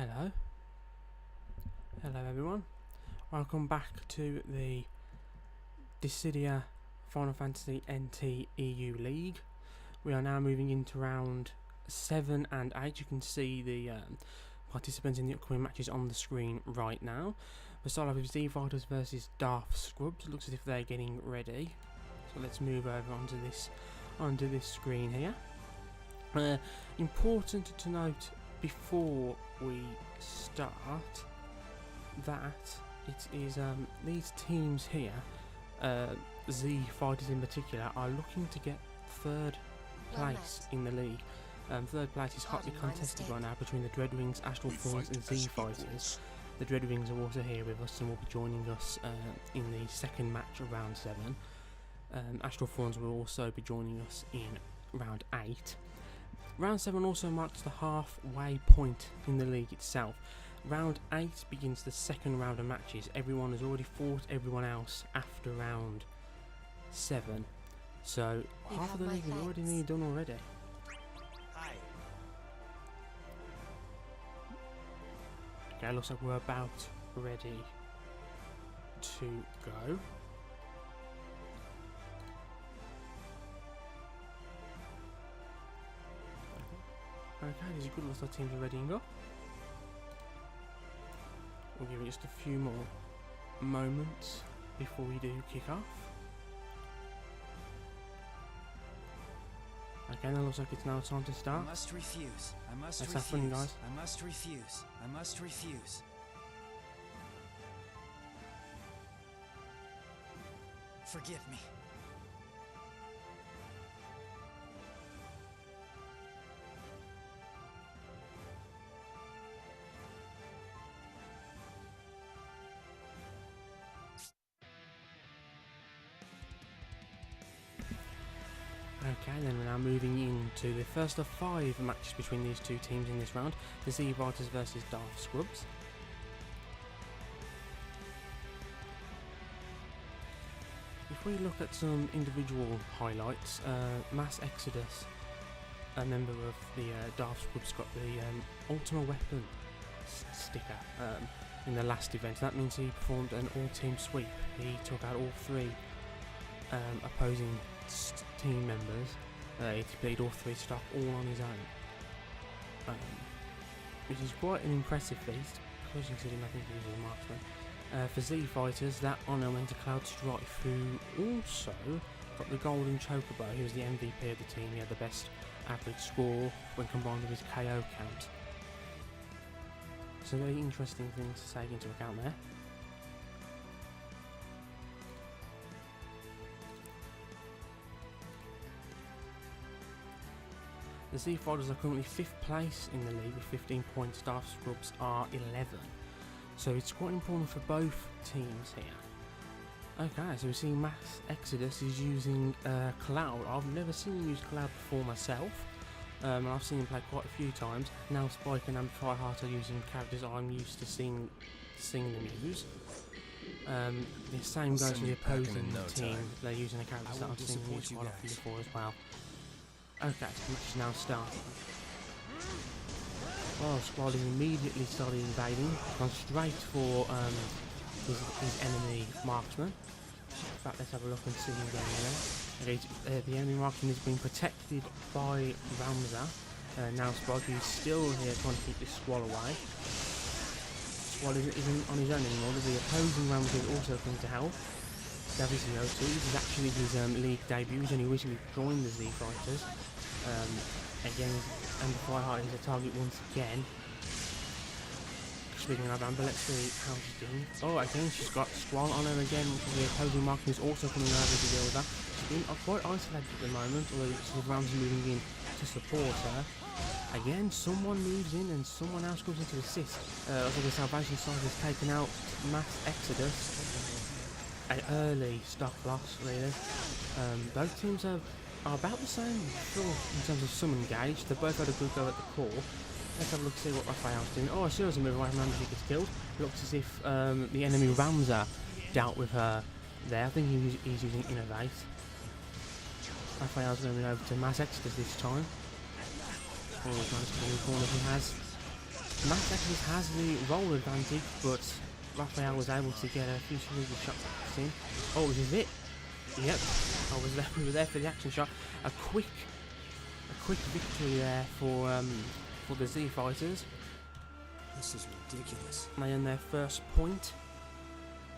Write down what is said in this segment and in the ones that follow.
Hello everyone, welcome back to the Dissidia Final Fantasy NT EU League. We are now moving into round 7 and 8. You can see the participants in the upcoming matches on the screen right now. We start off with Z Fighters versus Darth Scrubs. It looks as if they're getting ready. So let's move over onto this screen here. Important to note before we start that it is these teams here, Z Fighters in particular, are looking to get third place in the league. Third place is hotly contested right now between the Dreadwings, Astral Thorns and Z Fighters. The Dreadwings are also here with us and will be joining us in the second match of round 7. Astral Thorns will also be joining us in round 8. Round 7 also marks the halfway point in the league itself. Round 8 begins the second round of matches. Everyone has already fought everyone else after round 7. So half of the league is already nearly done already. Okay, looks like we're about ready to go. Okay, there's a good list of teams are readying up. We'll give it just a few more moments before we do kick off. Okay, that looks like it's now time to start. I must refuse. I must Let's refuse. have fun, guys. I must refuse. I must refuse. Forgive me. Okay, then we're now moving into the first of 5 matches between these two teams in this round. The Z Fighters versus Darth Scrubs. If we look at some individual highlights, Mass Exodus, a member of the Darth Scrubs, got the Ultima Weapon sticker in the last event. That means he performed an all-team sweep. He took out all 3 opposing team members. He played all 3 stock all on his own, which is quite an impressive feat, because considering I think he was a marksman. For Z Fighters, that honour went to Cloud Strife, who also got the Golden Chocobo. He was the MVP of the team. He had the best average score when combined with his KO count. So very interesting things to take into account there. The Z Fighters are currently 5th place in the league with 15 points. Darth Scrubs are 11. So it's quite important for both teams here. Okay, so we see Mass Exodus is using Cloud. I've never seen him use Cloud before myself. I've seen him play quite a few times. Now Spike and Fireheart are using characters I'm used to seeing them use. The same goes for the opposing team. They're using a character that I've seen them use quite often before as well. Okay, so the match is now starting. Oh, Squall is immediately started invading. Gone straight for his enemy marksman. In fact, let's have a look and see him going there. Okay, the enemy marksman is being protected by Ramza. Now Spike is still here trying to keep this Squall away. Squall isn't on his own anymore. The opposing Ramza is also coming to help. Davizio too. This is actually his league debut. He's only recently joined the Z Fighters. Again, and Fireheart is a target once again. Speaking of Amber, let's see how she's doing. Oh, again, she's got Squall on her again. The opposing marking is also coming over to deal with that. She's been quite isolated at the moment, although the Rams are moving in to support her. Again, someone moves in and someone else comes in to assist. Also, the Salvation side has taken out Mass Exodus. An early stock loss, really. Both teams are about the same in terms of some engaged. They both had a good go at the core. Let's have a look to see what Raphael's doing. Oh, I see there's a move right from Ramza, she gets killed. Looks as if the enemy Ramza dealt with her there. I think he's using Innovate. Raphael's going over to Mass Exodus this time. Oh, he's managed to get in the corner he has. Max Exodus has the roll advantage, but Raphael was able to get a few really shots at him. Oh, this is it. Yep, we were there for the action shot. A quick victory there for the Z Fighters. This is ridiculous. They earned their first point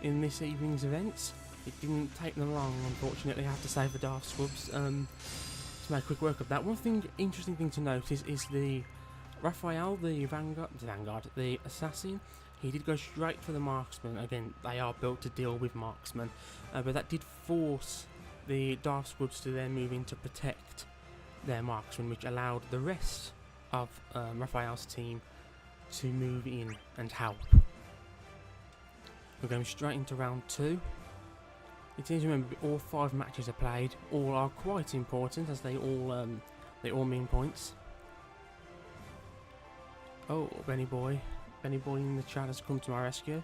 in this evening's events. It didn't take them long, unfortunately, I have to say, for Daft Scrubs to make quick work of that. One interesting thing to notice is the Raphael, the assassin. He did go straight for the marksman. Again, they are built to deal with marksmen, but that did force the Daft Scrubs to then move in to protect their marksman, which allowed the rest of Raphael's team to move in and help. We're going straight into round 2. It seems to remember all 5 matches are played. All are quite important as they all mean points. Oh, Benny Boy in the chat has come to my rescue.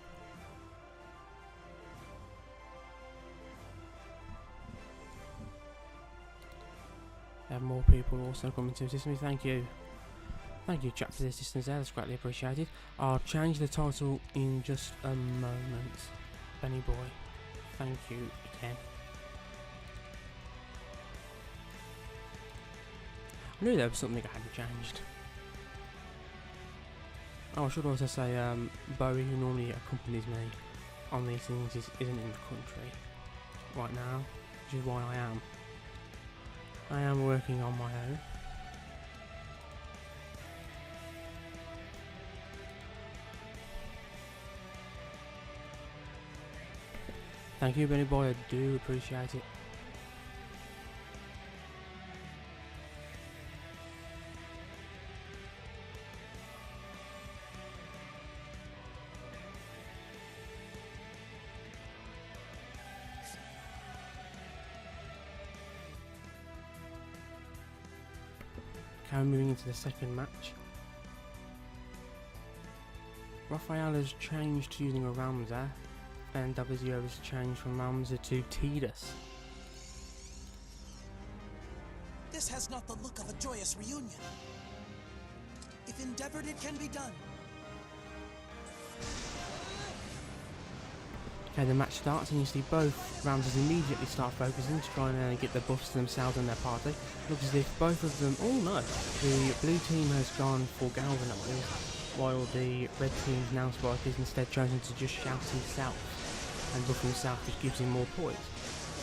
I have more people also coming to assist me. Thank you, chat, for the assistance there. That's greatly appreciated. I'll change the title in just a moment. Benny Boy, thank you again. I knew there was something I hadn't changed. Oh, I should also say, Bowie, who normally accompanies me on these things, isn't in the country right now, which is why I am working on my own. Thank you, Benny Boy, I do appreciate it. Okay, moving into the second match. Raphael has changed to using a Ramza, and WZO has changed from Ramza to Tidus. This has not the look of a joyous reunion. If endeavored, it can be done. Okay, the match starts and you see both Ramses immediately start focusing to try and get the buffs to themselves and their party. Looks as if both of them, oh no, the blue team has gone for Galvanize, while the red team's now Spike is instead chosen to just shout himself and buff himself, which gives him more points.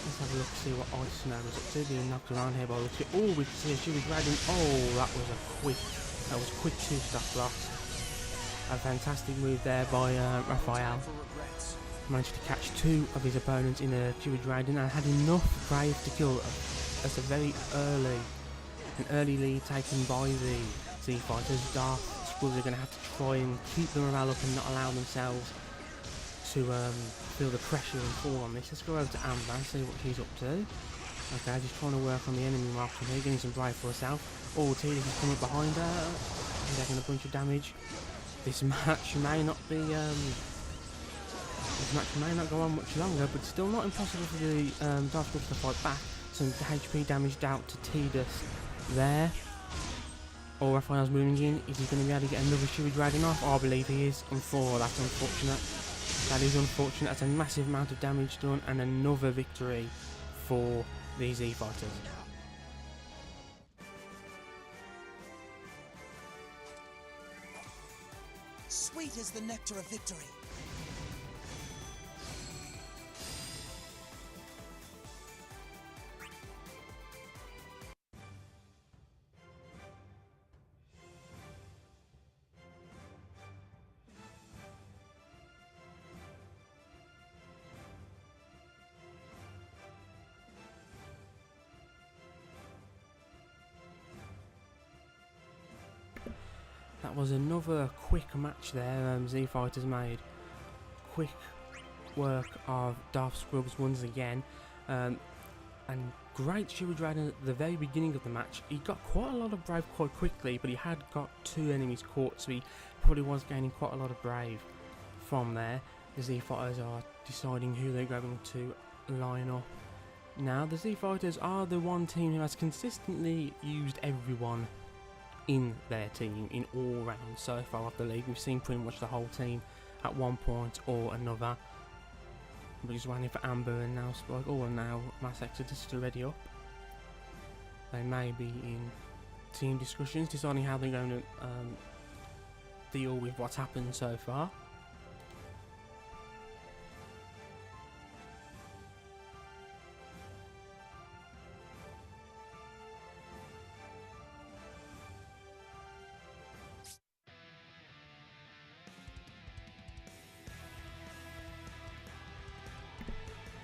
Let's have a look to see what Ice Snow is up to, being knocked around here by the looks of it. Oh, we can see she was riding, oh, that was quick 2-stop blast. A fantastic move there by Raphael. Managed to catch 2 of his opponents in a Chewy Dragon and had enough Brave to kill as a very early lead taken by the Z Fighters. Daft Scrubs are going to have to try and keep the morale up and not allow themselves to feel the pressure and fall on this. Let's go over to Amber and see what she's up to. Okay, just trying to work on the enemy marksman here, getting some Brave for herself. Oh, Tidus is coming up behind her, taking a bunch of damage. This match may not be This match may not go on much longer, but still not impossible for the Daft Scrubs to fight back. Some HP damage out to Tidus there. Oh, Raphael's moving in. Is he going to be able to get another Chewy Dragon off? Oh, I believe he is. That's unfortunate. That is unfortunate. That's a massive amount of damage done, and another victory for the Z Fighters. Sweet is the nectar of victory. That was another quick match there. Z Fighters made quick work of Daft Scrubs once again, and great Chewy Dragon at the very beginning of the match. He got quite a lot of Brave quite quickly, but he had got 2 enemies caught, so he probably was gaining quite a lot of Brave from there. The Z Fighters are deciding who they're going to line up. Now, the Z Fighters are the one team who has consistently used everyone in their team in all rounds so far of the league. We've seen pretty much the whole team at one point or another. We're just waiting for Amber and now Spike. Oh, and now Mass Exodus to ready up. They may be in team discussions, deciding how they're going to deal with what's happened so far.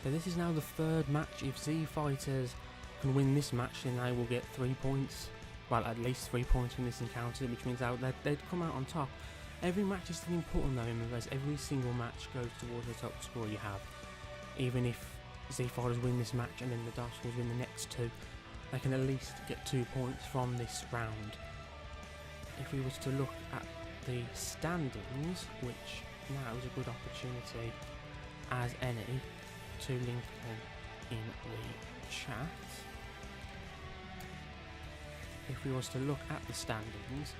So this is now the third match. If Z Fighters can win this match, then they will get 3 points. Well, at least 3 points from this encounter, which means they'd come out on top. Every match is still important though, remember, as every single match goes towards the top score you have. Even if Z Fighters win this match and then the Dark Souls win the next two, they can at least get 2 points from this round. If we was to look at the standings, which now is a good opportunity as any to link them in the chat. If we was to look at the standings,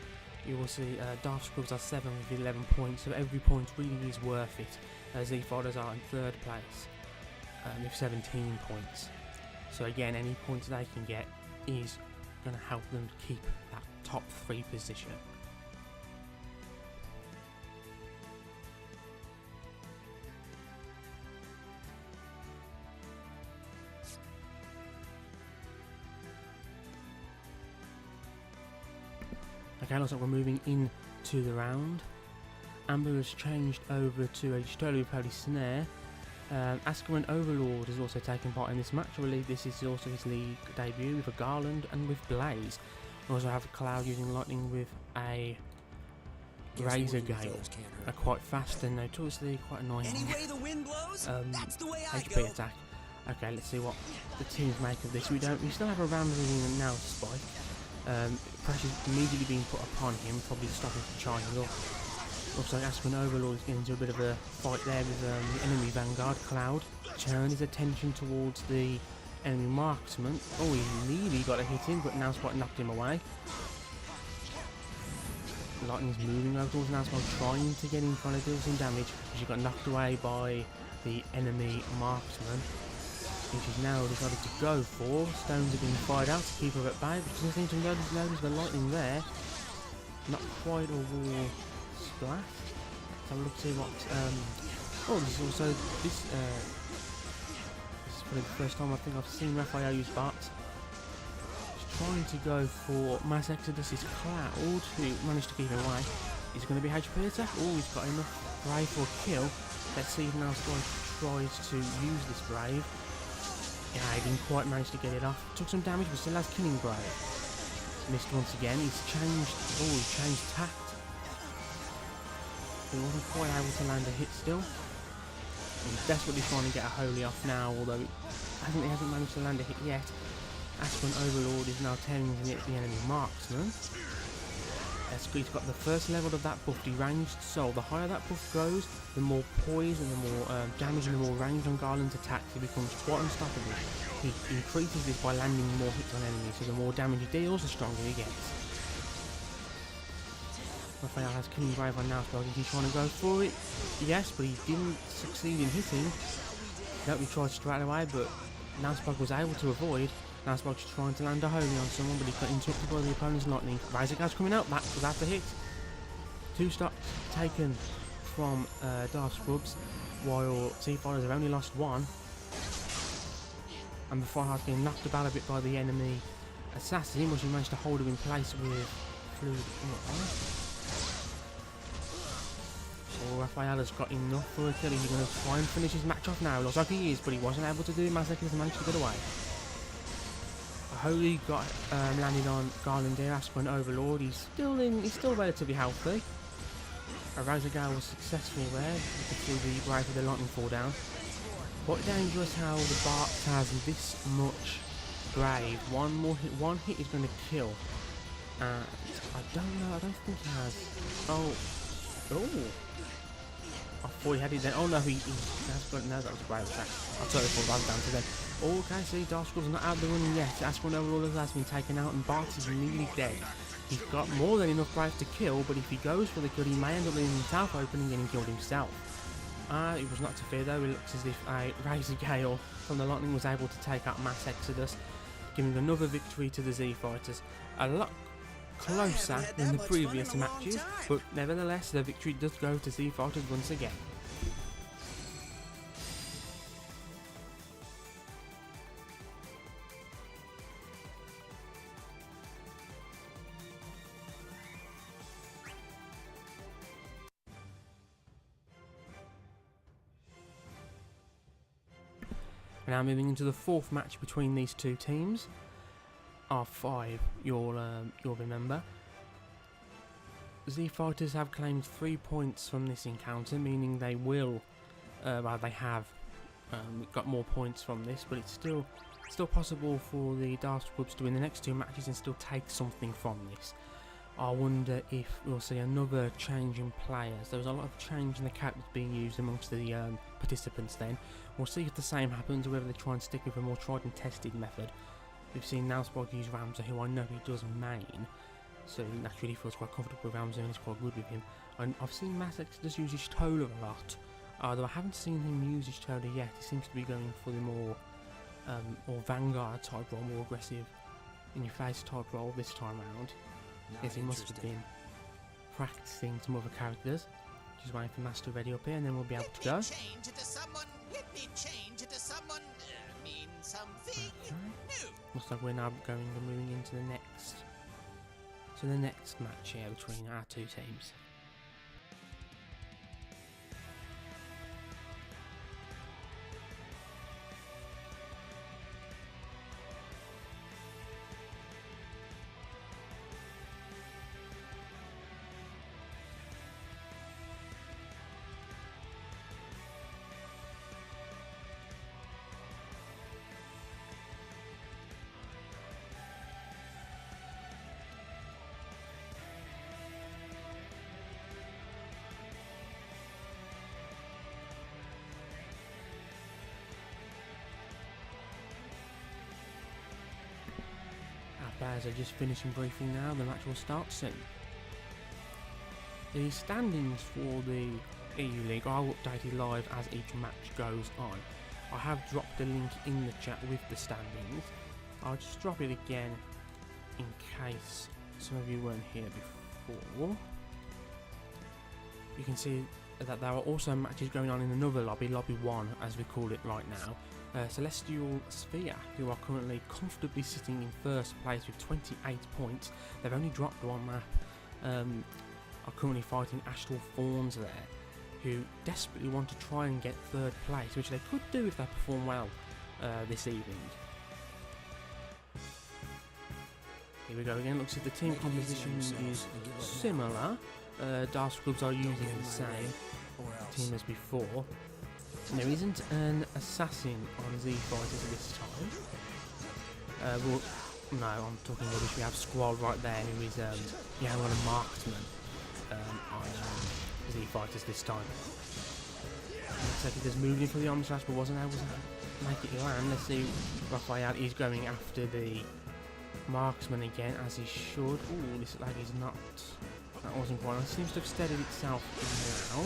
you will see Dark Scrubs are 7 with 11 points, so every point really is worth it. Z Fighters are in 3rd place with 17 points. So again, any points they can get is going to help them keep that top 3 position. Okay, looks like we're moving into the round. Amber has changed over to a Stolo Pally Snare. Asker and Overlord has also taken part in this match. I believe this is also his league debut with a Garland and with Blaze. We also have Cloud using Lightning with a Razor Gale. Quite fast and notoriously quite annoying. Anyway the wind blows, that's the way I HP go. attack. Okay, let's see what the teams make of this. We still have a Ramsey now Spike. Pressure's immediately being put upon him, probably stopping from charging up. Looks like Aspen Overlord is getting into a bit of a fight there with the enemy Vanguard. Cloud turned his attention towards the enemy marksman. Oh, he nearly got a hit in, but now Spike knocked him away. Lightning's moving over towards Spike, trying to get in, trying to deal some damage, but she got knocked away by the enemy marksman, which is now decided to go for. Stones are being fired out to keep her at bay, but she doesn't seem to notice the lightning there. Not quite a wall splash. So we'll look to see what. Oh, this is also this. This is probably the first time I think I've seen Raphael use Bart. He's trying to go for Mass Exodus's Cloud, who managed to keep him away. Is it going to be HP attack? Oh, he's got enough Brave for a kill. Let's see if now Spike tries to use this Brave. Yeah, he didn't quite manage to get it off. Took some damage, but still has Killing Brave. Missed once again. He's changed tact. He wasn't quite able to land a hit still. He's desperately trying to get a Holy off now, although he hasn't managed to land a hit yet. Aspen Overlord is now tearing the enemy marksman. He's got the first level of that buff deranged, so the higher that buff goes, the more poise and the more damage and the more range on Garland's attacks. He becomes quite unstoppable. He increases this by landing more hits on enemies, so the more damage he deals, the stronger he gets. Raphael has Killing Brave on now, so is he trying to go for it? Yes, but he didn't succeed in hitting. Nope, he tried straight away, but Naspog was able to avoid. Naspog's trying to land a Holy on someone, but he got interrupted by the opponent's lightning. Razor Gale's coming out, that was after hit. 2 stocks taken from Dark Scrubs, while Z Fighters have only lost 1. And before Hard's getting knocked about a bit by the enemy assassin, which he managed to hold him in place with Fluid. So Raphael has got enough for a kill. He's going to try and finish his match off now. Looks like he is, but he wasn't able to do it. Mazek managed to get away. Holy got landed on Garland there, Aspen Overlord. He's still relatively healthy. Razor Gale was successful there. You could see the Brave of the lightning fall down. Quite dangerous how the Bart has this much Brave. One hit is going to kill. And I don't think he has. Oh. I thought he had it then. Oh no, he has got. No, that was a Brave attack. I totally thought that was down to them. Okay, see, Dark Scrubs are not out of the running yet. Aspen Overlord has been taken out and Bart is nearly dead. He's got more than enough Braves to kill, but if he goes for the kill, he may end up leaving himself open and getting killed himself. It was not to fear though. It looks as if a Razor Gale from the Lightning was able to take out Mass Exodus, giving another victory to the Z Fighters. A lot closer than the previous matches, but nevertheless the victory does go to Z Fighters once again. Now moving into the fourth match between these two teams. R5, you'll remember. Z Fighters have claimed 3 points from this encounter, meaning they will, they have got more points from this, but it's still possible for the Dark Scrubs to win the next two matches and still take something from this. I wonder if we'll see another change in players. There was a lot of change in the characters being used amongst the participants then. We'll see if the same happens or whether they try and stick with a more tried and tested method. We've seen Nailspike use Ramza, who I know he does main, so naturally feels quite comfortable with Ramza and is quite good with him. And I've seen Mass Exodus use Y'shtola a lot, although I haven't seen him use Y'shtola yet. He seems to be going for the more Vanguard type role, more aggressive, in your face type role this time round. Yes, he must have been practicing some other characters. Just waiting for Master ready up here and then we'll be able to go. Looks like we're now moving into the next match here between our two teams. Players are just finishing briefing now, the match will start soon. The standings for the EU League are updated live as each match goes on. I have dropped a link in the chat with the standings. I'll just drop it again in case some of you weren't here before. You can see that there are also matches going on in another lobby, Lobby 1 as we call it right now. Celestial Sphere, who are currently comfortably sitting in first place with 28 points. They've only dropped one map. Are currently fighting Astral Fawns there, who desperately want to try and get third place, which they could do if they perform well this evening. Here we go again. Looks like the team composition is similar. Dark Scrubs are using the same team as before. There isn't an assassin on Z Fighters this time. Well, no, I'm talking rubbish. We have Squall right there, who is yeah, one of marksman on Z Fighters this time. Looks like he just moved in for the arm slash, but wasn't able to make it land. Let's see, Raphael is going after the marksman again, as he should. Ooh, this looks like he's not. That wasn't quite. It seems to have steadied itself now.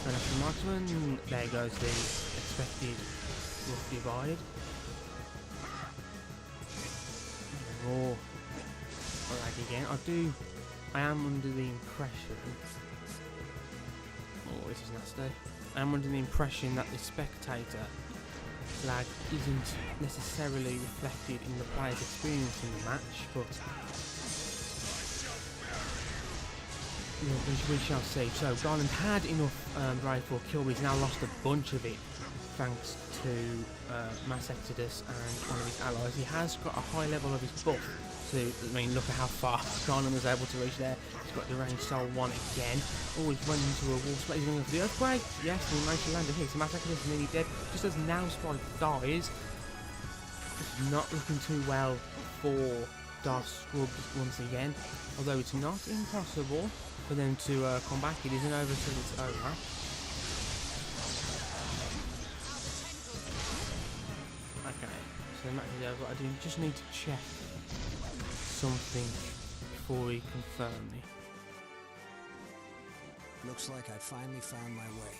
And after marksman, there goes the expected rough divide. Raw lag again. I am under the impression. Oh, this is nasty. I am under the impression that the spectator lag isn't necessarily reflected in the player's experience in the match, but we shall see. So Garland had enough Brave for a kill, but he's now lost a bunch of it thanks to Mass Exodus and one of his allies. He has got a high level of his buff, so I mean, look at how far Garland was able to reach there. He's got the range Soul 1 again. Oh, he's running into a wall split. He's going for the Earthquake. Yes, and he managed to land a hit. So Mass Exodus is nearly dead. Just as Nailspike dies. It's not looking too well for Dark Scrubs once again, although it's not impossible for them to come back. It isn't over till it's over. Okay, so the match is over. I do just need to check something before we confirm me. Looks like I finally found my way.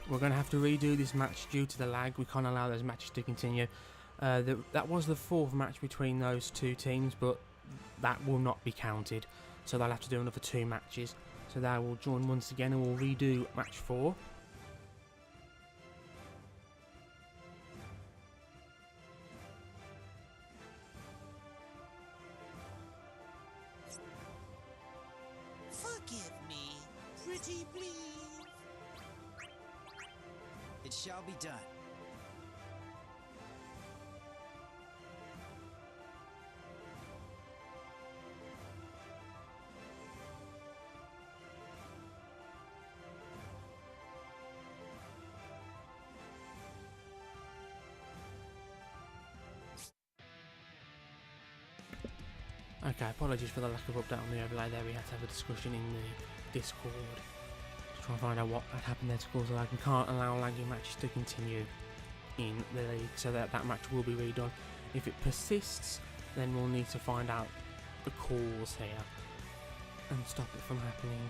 We're going to have to redo this match due to the lag. We can't allow those matches to continue. That was the 4th match between those two teams, but that will not be counted. So they'll have to do another 2 matches. So they will join once again and we'll redo match 4. Forgive me, pretty please. It shall be done. Okay, apologies for the lack of update on the overlay there. We had to have a discussion in the Discord to try and find out what had happened there to cause the lag. We can't allow lagging matches to continue in the league, so that match will be redone. If it persists, then we'll need to find out the cause here and stop it from happening.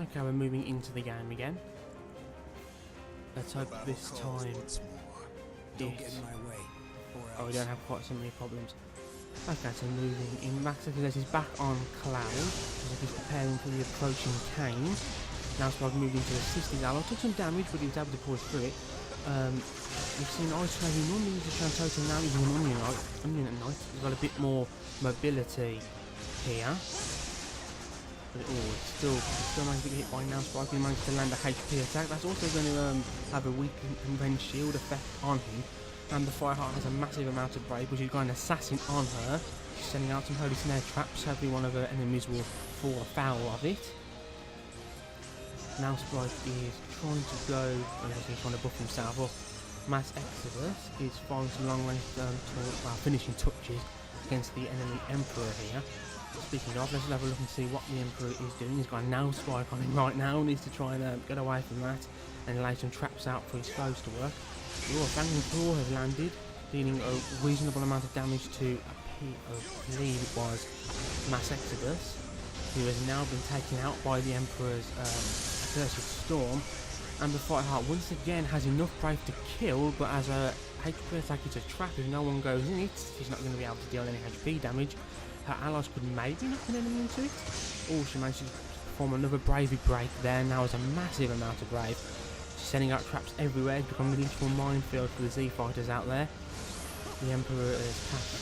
Okay, we're moving into the game again. Let's hope this time Don't get in my way, or else. oh, we don't have quite so many problems. Okay, so moving in. Max Exodus is back on Cloud, as if he's preparing for the approaching Kane. Now Spark moved into the 60s. Aloy took some damage, but he was able to push through it. We've seen Ice Lady normally uses Shantoto, now using an Onion at night. He's got a bit more mobility here. But it's still managed to get hit by now. Spike managed to land a HP attack. That's also going to have a weaken and then shield effect on him. And the Fireheart has a massive amount of brave, which is got an assassin on her. She's sending out some holy snare traps. Hopefully one of her enemies will fall afoul of it. Now Sprite is trying to go, he's trying to buff himself up. Mass Exodus is firing some long range finishing touches against the enemy Emperor here. Speaking of, let's have a look and see what the Emperor is doing. He's got a nail spike on him right now. Needs to try and get away from that and lay some traps out for his foes to work. Oh, a Fanging Claw has landed, dealing a reasonable amount of damage to, I believe it was Mass Exodus, who has now been taken out by the Emperor's Accursed Storm. And the Fireheart once again has enough brave to kill, but as a HP attack, it's a trap. If no one goes in it, she's not going to be able to deal any HP damage. Her allies could maybe knock an enemy into it. Oh, she managed to perform another Bravey Break there. Now has a massive amount of brave. She's sending out traps everywhere. It's becoming a literal minefield for the Z fighters out there. The Emperor is cast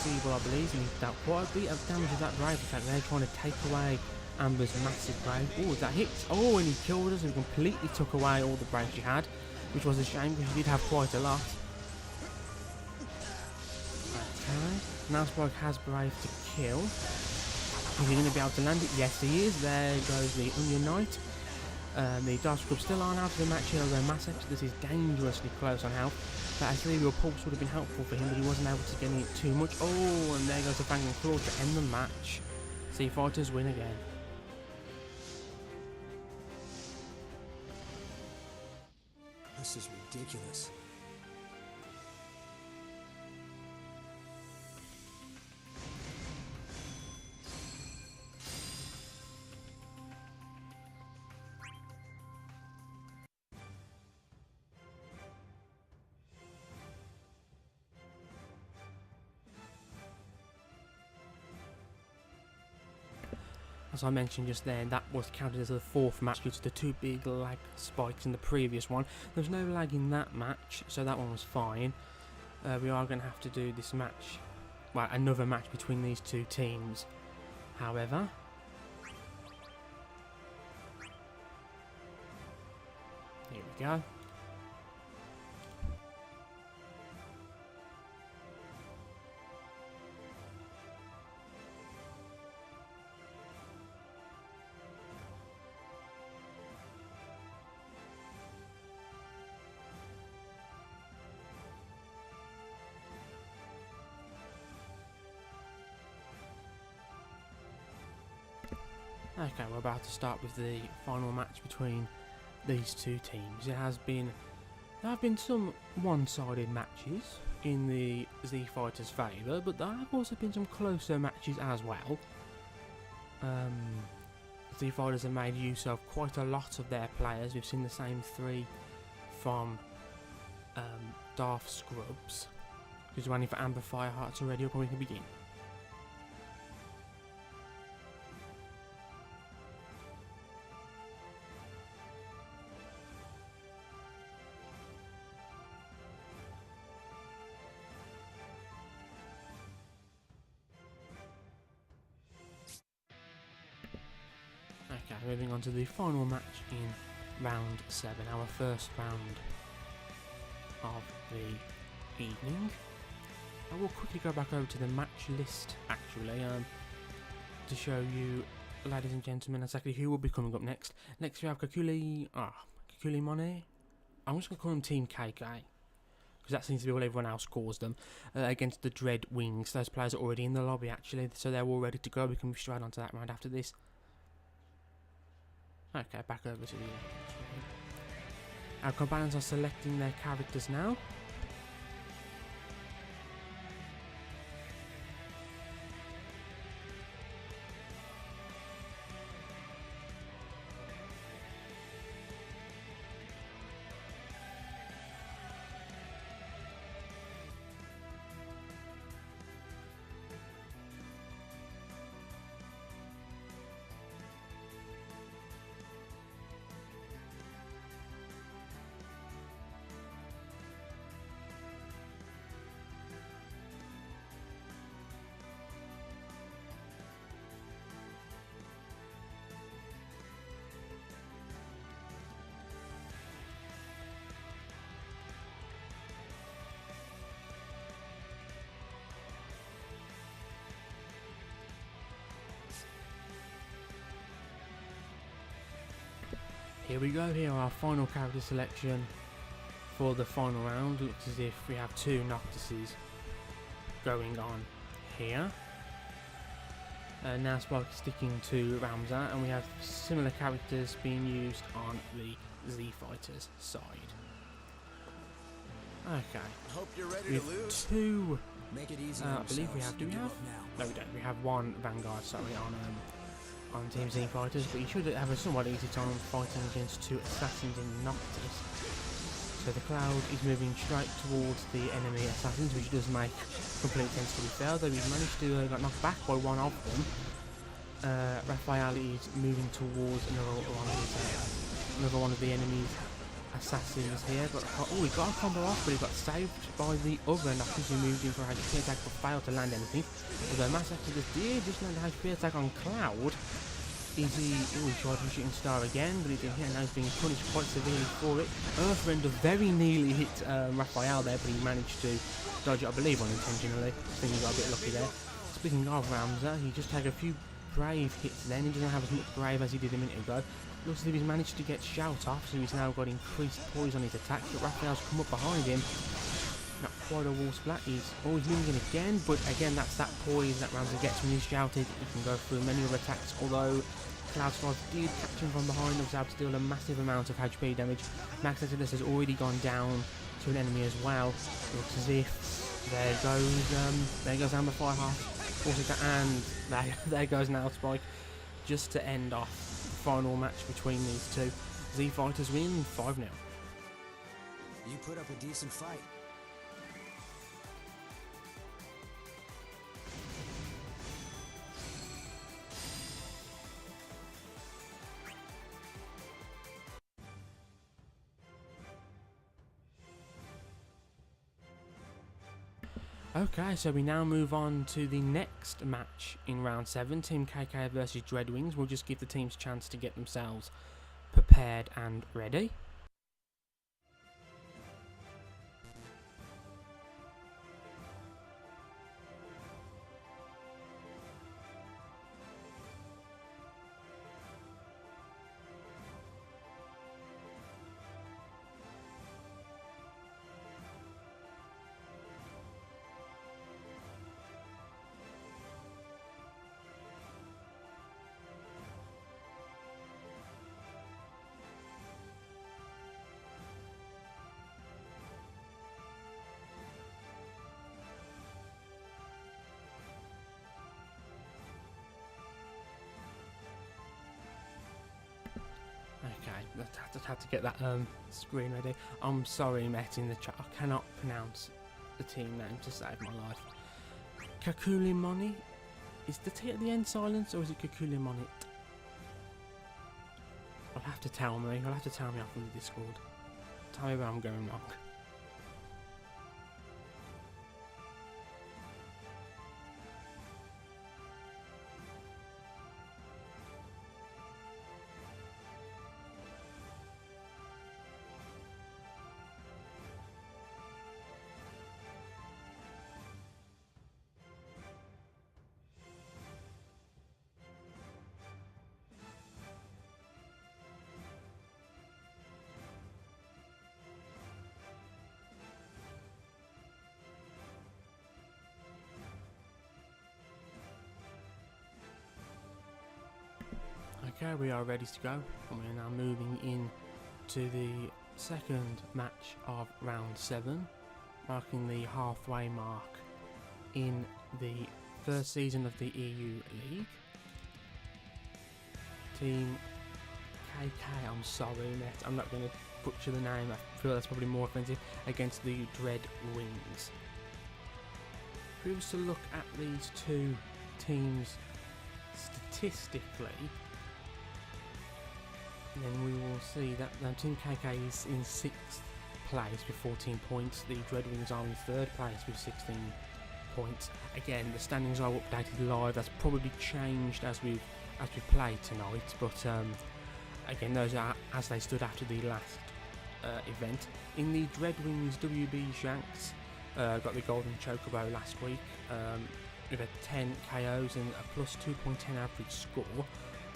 Feeble, I believe, and he's dealt quite a bit of damage with that Brave attack there, trying to take away Amber's massive brave. Oh, that hits. Oh, and he killed us and completely took away all the brave she had, which was a shame because she did have quite a lot. Okay. Now Spike has brave to kill. Is he going to be able to land it? Yes, he is. There goes the Onion Knight. The Dark Scrub still aren't out of the match here, although Mass Exodus is dangerously close on health. That Ethereal Pulse would have been helpful for him, but he wasn't able to get it too much. Oh, and there goes the Fanging Claw to end the match. Sea Fighters win again. This is ridiculous. as I mentioned just then, that was counted as the 4th match due to the 2 big lag spikes in the previous one. There was no lag in that match, so that one was fine. We are going to have to do this match, well, another match between these 2 teams. However, here we go. Okay, we're about to start with the final match between these 2 teams. There have been some one-sided matches in the Z Fighters' favour, but there have also been some closer matches as well. Z Fighters have made use of quite a lot of their players. We've seen the same 3 from Darth Scrubs, who's running for Amber Firehearts already, or we can begin. Okay, moving on to the final match in round 7, our first round of the evening. I will quickly go back over to the match list actually, to show you, ladies and gentlemen, exactly who will be coming up next. Next we have Kakuli Mone. I'm just going to call him Team KK, because that seems to be what everyone else calls them, against the Dread Wings. Those players are already in the lobby actually, so they're all ready to go. We can move straight onto that round after this. Okay, back over to the our combatants are selecting their characters now. Here we go, here our final character selection for the final round. Looks as if we have 2 Noctuses going on here. Now Spike sticking to Ramza, and we have similar characters being used on the Z Fighters side. Okay. Hope you're ready to lose. 2. Make it easy I believe we have. Do we have? No, we don't. We have 1 Vanguard. Sorry, on Team Z Fighters, but you should have a somewhat easy time fighting against 2 assassins in Noctis. So the Cloud is moving straight towards the enemy assassins, which does make complete sense to be fair, though he's managed to get knocked back by 1 of them. Raphael is moving towards another one of the enemy's assassins here. He got a combo off, but he got saved by the other Noctis who moved in for a HP attack but failed to land anything. Although Mass Exodus did just land a HP attack on Cloud. He tried to shooting star again, but he didn't hit, and now he's being punished quite severely for it. Earthrender very nearly hit Raphael there, but he managed to dodge it, I believe, unintentionally. I think he got a bit lucky there. Speaking of Ramza, he just had a few brave hits then. He doesn't have as much brave as he did a minute ago. Looks as if he's managed to get shout off, so he's now got increased poise on his attack, but Raphael's come up behind him. Not quite a wall splat. He's always moving in again, but again that's that poise that Ramza gets when he's shouted. He can go through many other attacks, although Cloud Strife did catch him from behind and was able to deal a massive amount of HP damage. Max Exodus has already gone down to an enemy as well. Looks as if there goes Amber Fireheart, and there goes now Spike, just to end off the final match between these 2. Z Fighters win 5-0. You put up a decent fight. Okay, so we now move on to the next match in round 7, Team KK versus Dreadwings. We'll just give the teams a chance to get themselves prepared and ready. Okay, I just had to get that screen ready. I'm sorry, Met in the chat. I cannot pronounce the team name to save my life. Kakulimoni? Is the T at the end silent or is it Kakulimoni? You'll have to tell me. You'll have to tell me off in the Discord. Tell me where I'm going wrong. Okay, we are ready to go, and we are now moving in to the second match of round 7, marking the halfway mark in the first season of the EU League. Team KK, I'm sorry, Met, I'm not going to butcher the name, I feel that's probably more offensive, against the Dread Wings. If we was to look at these two teams statistically, then we will see that Team KK is in 6th place with 14 points. The Dreadwings are in 3rd place with 16 points. Again, the standings are updated live. That's probably changed as we play tonight. But again, those are as they stood after the last event. In the Dreadwings, WB Shanks got the Golden Chocobo last week with a 10 KOs and a plus 2.10 average score.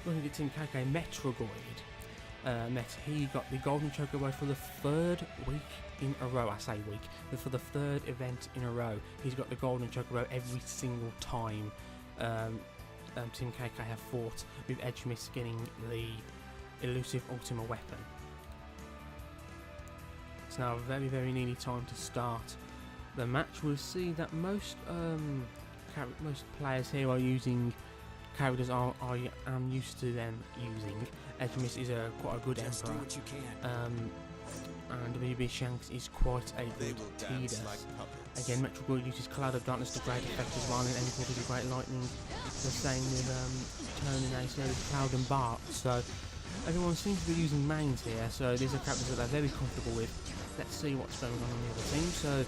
Looking at Team KK, Metrogoid. He got the Golden Chocobo for the 3rd week in a row. I say week, but for the 3rd event in a row, he's got the Golden Chocobo every single time Team KK have fought, with Edgemis getting the elusive Ultima weapon. It's now very, very nearly time to start the match. We'll see that most players here are using characters I am used to them using. Edgemis is quite a good Just do Emperor, what you can. and WB Shanks is quite a good Tidus. Again, Metrogoid uses Cloud of Darkness to great effect as well, and Emperor does Great Lightning. The same with Tone and Ace with Cloud and Bart. So everyone seems to be using mains here, so these are characters that they're very comfortable with. Let's see what's going on the other team. So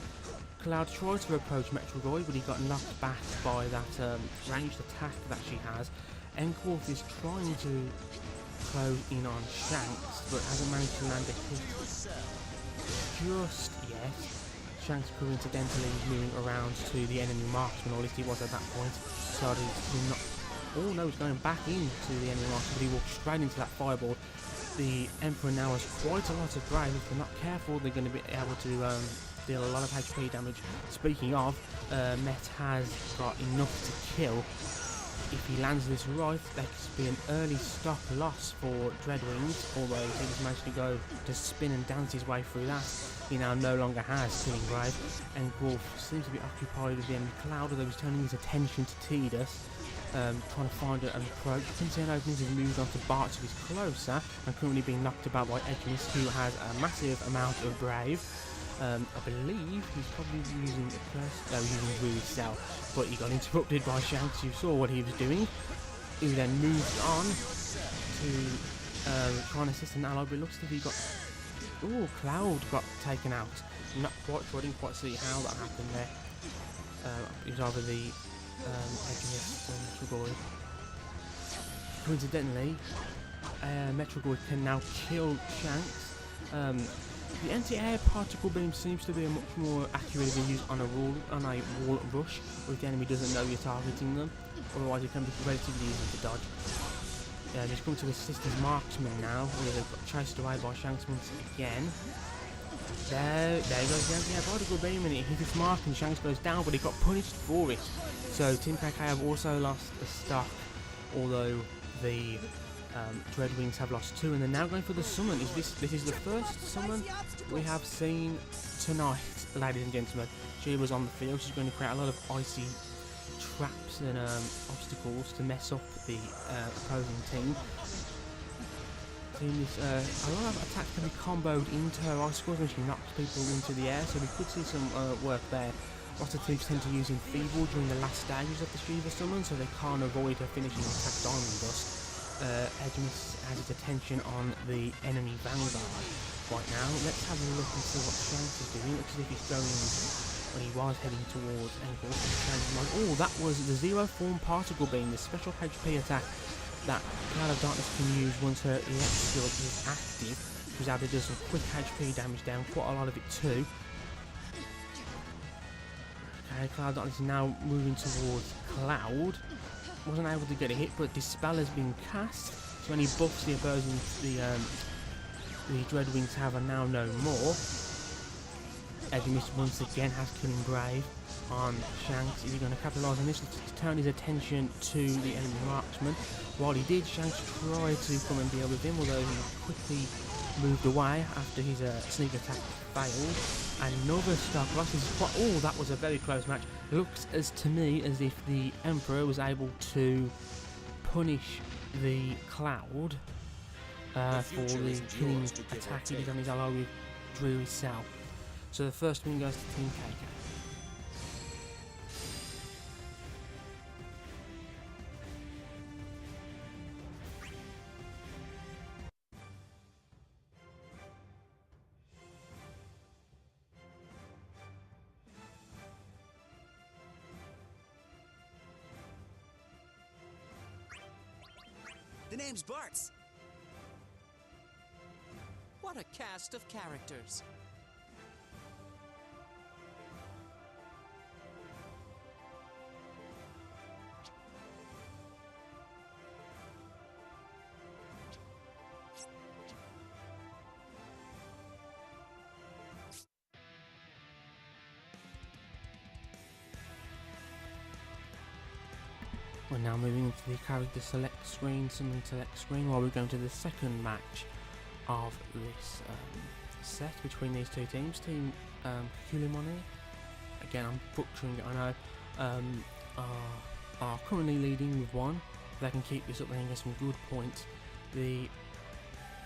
Cloud tries to approach Metrogoid, but he got knocked back by that ranged attack that she has. Encorth is trying to close in on Shanks, but hasn't managed to land a hit just yet. Shanks coincidentally moving around to the enemy marksman, or at least he was at that point. Started to not. Oh no, he's going back into the enemy marksman, but he walked straight into that fireball. The Emperor now has quite a lot of brave. If they're not careful, they're going to be able to deal a lot of HP damage. Speaking of, Met has got enough to kill. If he lands this right, that could be an early stock loss for Dreadwings, although he's managed to go to spin and dance his way through that. He now no longer has Killing Brave, and Wolf seems to be occupied with the enemy Cloud, although he's turning his attention to Tidus, trying to find an approach. Concern Openings has moved on to Bart, so he's closer, and currently being knocked about by Edgemis, who has a massive amount of Brave. I believe he's probably using the first, no, he's using Rude Cell, but he got interrupted by Shanks, who saw what he was doing. He then moved on to try and assist an ally, but it looks as if he got, Cloud got taken out. Not quite sure, I didn't quite see how that happened there. it was either the Edgeworth or Metrogoid. Coincidentally, Metrogoid can now kill Shanks. The anti-air particle beam seems to be a much more accurate if used on a wall rush, or if the enemy doesn't know you're targeting them. Otherwise, it can be relatively easy to dodge. He's come to assist his marksman now, where they've got chased away by Shanks once again. There goes the anti-air particle beam, and it hit his mark, and Shanks goes down, but he got punished for it. So Team KK have also lost a stock, although the Dreadwings have lost 2, and they're now going for the summon. This is the first summon we have seen tonight, ladies and gentlemen. She was on the field. She's going to create a lot of icy traps and obstacles to mess up the opposing team. A lot of attacks can be comboed into her icicles when she knocks people into the air, so we could see some work there. Lots of teams tend to use Enfeeble during the last stages of the Shiva summon, so they can't avoid her finishing attack Diamond Dust. Edgeworth has his attention on the enemy Vanguard right now. Let's have a look and see what Shanks is doing. Looks as if he's going, well, he was heading towards Ankle. Oh, that was the Zero Form Particle Beam, the special HP attack that Cloud of Darkness can use once her elect skill is active, because either does some quick HP damage down, quite a lot of it too. Okay, Cloud of Darkness is now moving towards Cloud. Wasn't able to get a hit, but Dispel has been cast, so any buffs the opposing the Dreadwings have are now no more. Edgeworth once again has Killing Brave on Shanks. Is he going to capitalise on this to turn his attention to the enemy marksman? While he did, Shanks tried to come and deal with him, although he quickly moved away after his sneak attack failed. Another stock loss. Oh, that was a very close match. It looks to me as if the Emperor was able to punish the Cloud for the killing attack he did on his ally with Dreary Cell. So the first win goes to Team KK. The name's Bartz. What a cast of characters. We're now moving into the character select screen, summon select screen, while we're going to the second match of this set between these two teams. Team Kulimoni, again I'm butchering it, I know, are currently leading with 1. If they can keep this up, they can get some good points. The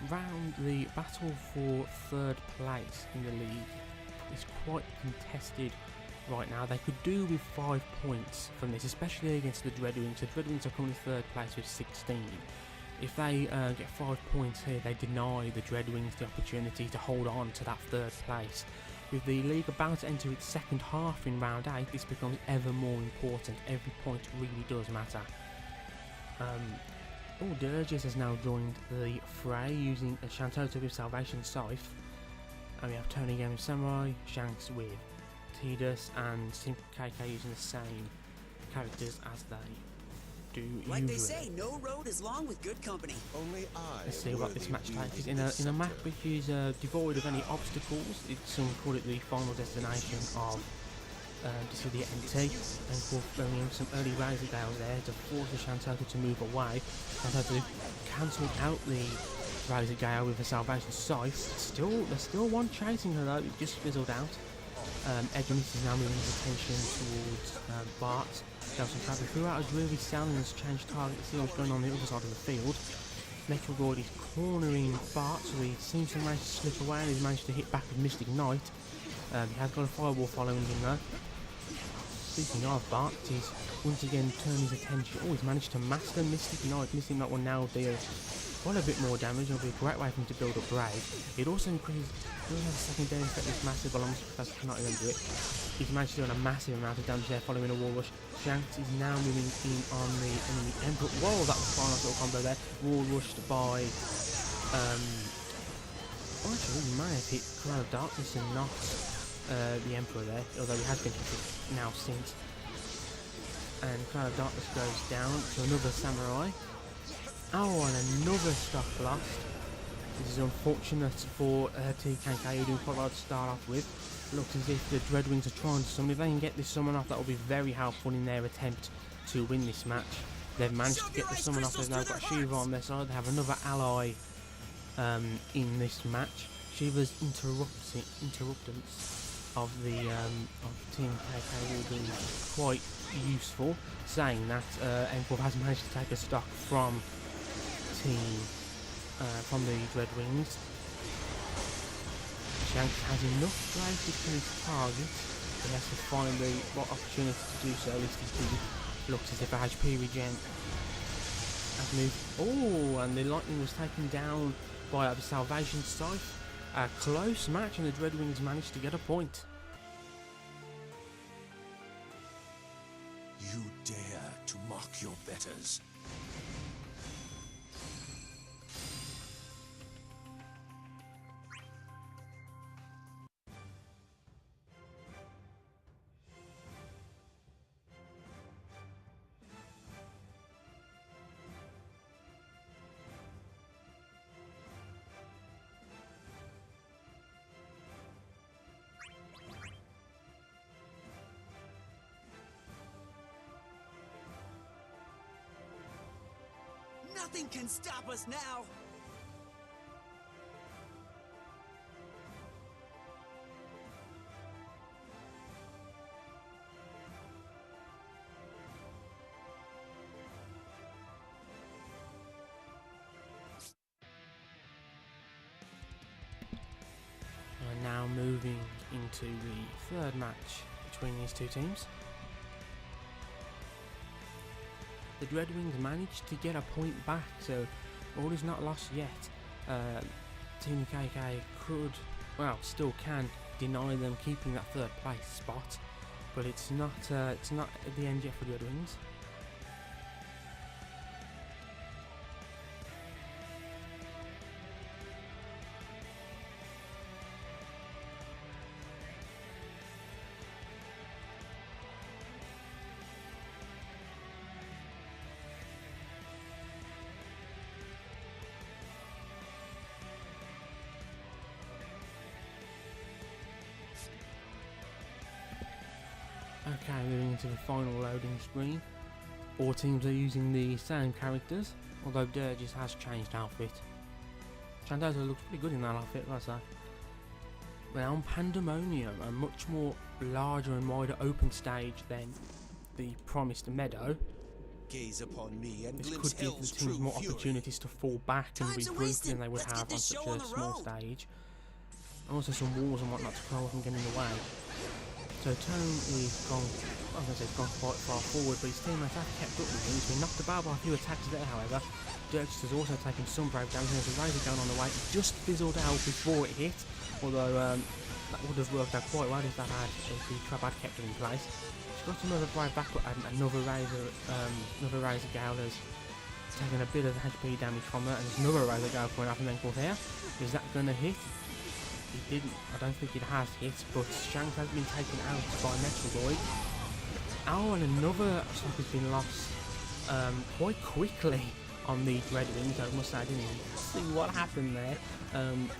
battle for 3rd place in the league is quite contested right now. They could do with 5 points from this, especially against the Dreadwings. The Dreadwings are currently 3rd place with 16. If they get 5 points here, they deny the Dreadwings the opportunity to hold on to that 3rd place. With the league about to enter its second half in round 8, this becomes ever more important. Every point really does matter. Dirges has now joined the fray using a Shantota with Salvation Scythe. And we have Tony again with Samurai, Shanks with Tidus, and Team KK using the same characters as they do Like usually. they say, no road is long with good company. Only I. Let's see what this match takes. In a map which is devoid of any obstacles, some call it the final destination of the NT, and throwing in some early Razor Gales there to force the Shantota to move away. Shantota cancelled out the Razor Gale with the Salvation Scythe. There's still one chasing her though, it just fizzled out. Edgeworth is now moving his attention towards Bart. Delson Travis threw out a Dreary Cell and has changed target to see what's going on the other side of the field. Metrogoid is cornering Bart, so he seems to manage to slip away and he's managed to hit back with Mystic Knight. He has got a Fireball following him though. Speaking of Bart, he's once again turned his attention. Oh, he's managed to master Mystic Knight. Mystic Knight will now deal quite a bit more damage. It'll be a great way for him to build up Brave. It also increases, it doesn't have a secondary effect that's massive, but I'm surprised I cannot even do it. He's managed to do a massive amount of damage there following a wall rush. Shanks is now moving in on the enemy Emperor. Whoa, that was quite a nice little combo there. Wall rushed by, actually, he may have hit Cloud of Darkness and not the Emperor there, although he has been hit now since. And Cloud of Darkness goes down to another Samurai. Oh, and another stock lost. This is unfortunate for TKK, who do quite well to start off with. Looks as if the Dreadwings are trying to summon. If they can get this summon off, that will be very helpful in their attempt to win this match. They've managed to get the summon off. They've now got Shiva on their side. They have another ally in this match. Shiva's interruptance of the of Team KK will be quite useful. Saying that, Emperor has managed to take a stock from the Dreadwings. Shanks has enough Brave to kill his target. He has to find the right opportunity to do so. At least he did. Looks as if a HP regen has moved. Oh, and the Lightning was taken down by the Salvation Scythe. A close match, and the Dreadwings managed to get a point. You dare to mock your betters. Nothing can stop us now! And now moving into the third match between these two teams. The Dreadwings managed to get a point back, so all is not lost yet. Team KK could, well, still can deny them keeping that third place spot, but it's not at the end yet for the Dreadwings. Okay, moving into the final loading screen. All teams are using the same characters, although Dirges has changed outfit. Chandozo looks pretty good in that outfit, I say. We're on Pandemonium, a much more larger and wider open stage than the promised Meadow. Gaze upon me and This glimpse could give the hell's teams true more fury. opportunities to fall back and Time's regroup a-wasting. than they would Let's have get on this such show on a the small road. stage. And also some walls and whatnot to crawl and get in the way. So Tone is gone, I was going to say he's gone quite far forward, but his teammates have kept up with him. He's been knocked about by a few attacks there, however. Dirks has also taken some brave damage. There's a Razor going on the way. It just fizzled out before it hit, although that would have worked out quite well if the trap had kept it in place. She's got another brave back, but another Razor Gale has taken a bit of HP damage from that, and there's another Razor Gale going up and then called here. Is that going to hit? It didn't. I don't think it has hit, but Shanks has been taken out by Metroid. Oh, and another stock has been lost quite quickly on the Dreadwings. I must say, I didn't even see what happened there.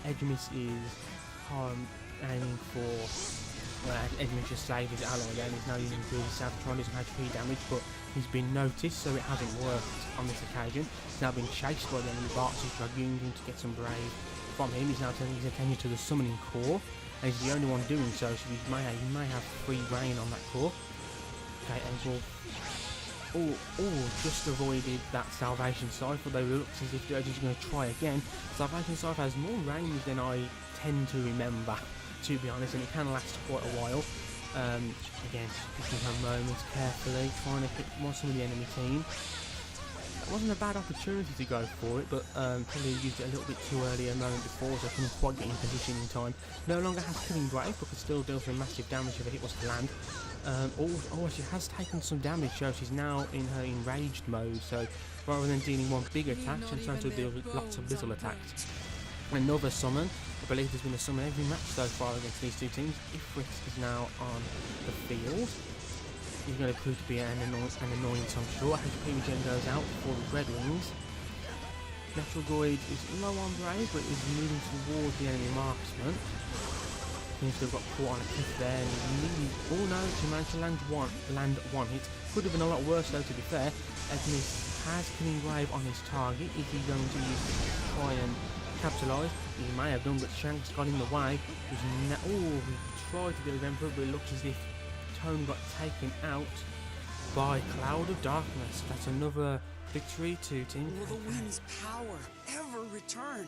Edgemis is aiming for... Well, Edgemis just saved his ally again. He's now using the South to try and do some HP damage, but he's been noticed, so it hasn't worked on this occasion. He's now been chased by the enemy Bart's Dragoon to get some brave from him. He's now turning his attention to the summoning core, and he's the only one doing so, so he may have free reign on that core. Okay, and we'll just avoided that Salvation Scythe, although it looks as if Dirge is going to try again. Salvation Scythe has more range than I tend to remember, to be honest, and it can last quite a while. Again, picking her moments carefully, trying to hit some of the enemy team. That wasn't a bad opportunity to go for it, but probably used it a little bit too early a moment before, so couldn't quite get in position in time. No longer has Killing Brave, but could still deal some massive damage if a hit was to land. She has taken some damage, so she's now in her enraged mode, so rather than dealing one big attack, she's trying to deal with lots of little attacks. Another summon. I believe there's been a summon every match so far against these two teams. Ifrit is now on the field. He's going to prove to be an annoyance, I'm sure. HP regen goes out for the Dreadwings. Metrogoid is low on Brave, but is moving towards the enemy marksman. Seems to have got caught on a cliff there, and he managed to land one hit. Could have been a lot worse though, to be fair. Ednis has Killing Brave on his target. Is he going to use it to try and capitalise? He may have done, but Shanks got in the way. He tried to deal with Emperor, but it looks as if Tone got taken out by Cloud of Darkness. That's another victory to Team Will the wind's power ever return?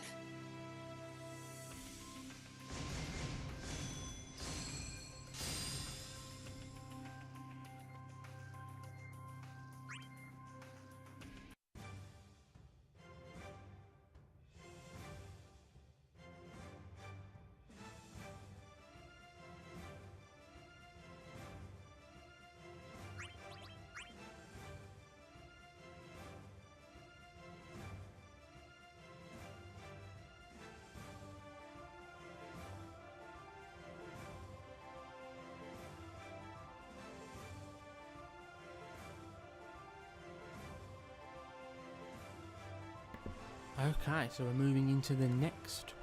Okay, so we're moving into the next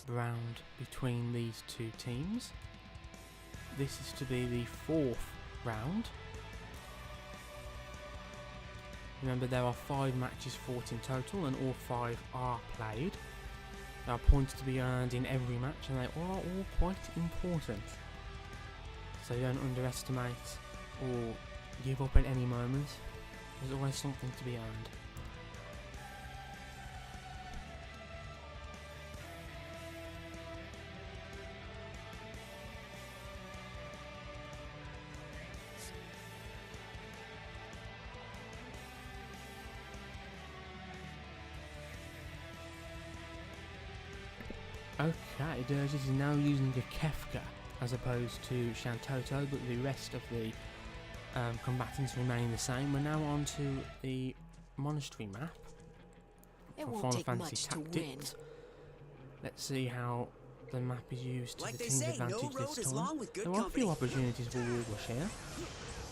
round between these two teams. This is to be the 4th round. Remember, there are 5 matches fought in total, and all 5 are played. There are points to be earned in every match, and they are all quite important. So don't underestimate or give up at any moment. There's always something to be earned. Okay, Dirges is now using a Kefka as opposed to Shantoto, but the rest of the combatants remain the same. We're now on to the Monastery map for Final Fantasy Tactics. Let's see how the map is used to the team's advantage this time. There are a few opportunities for Warbush here.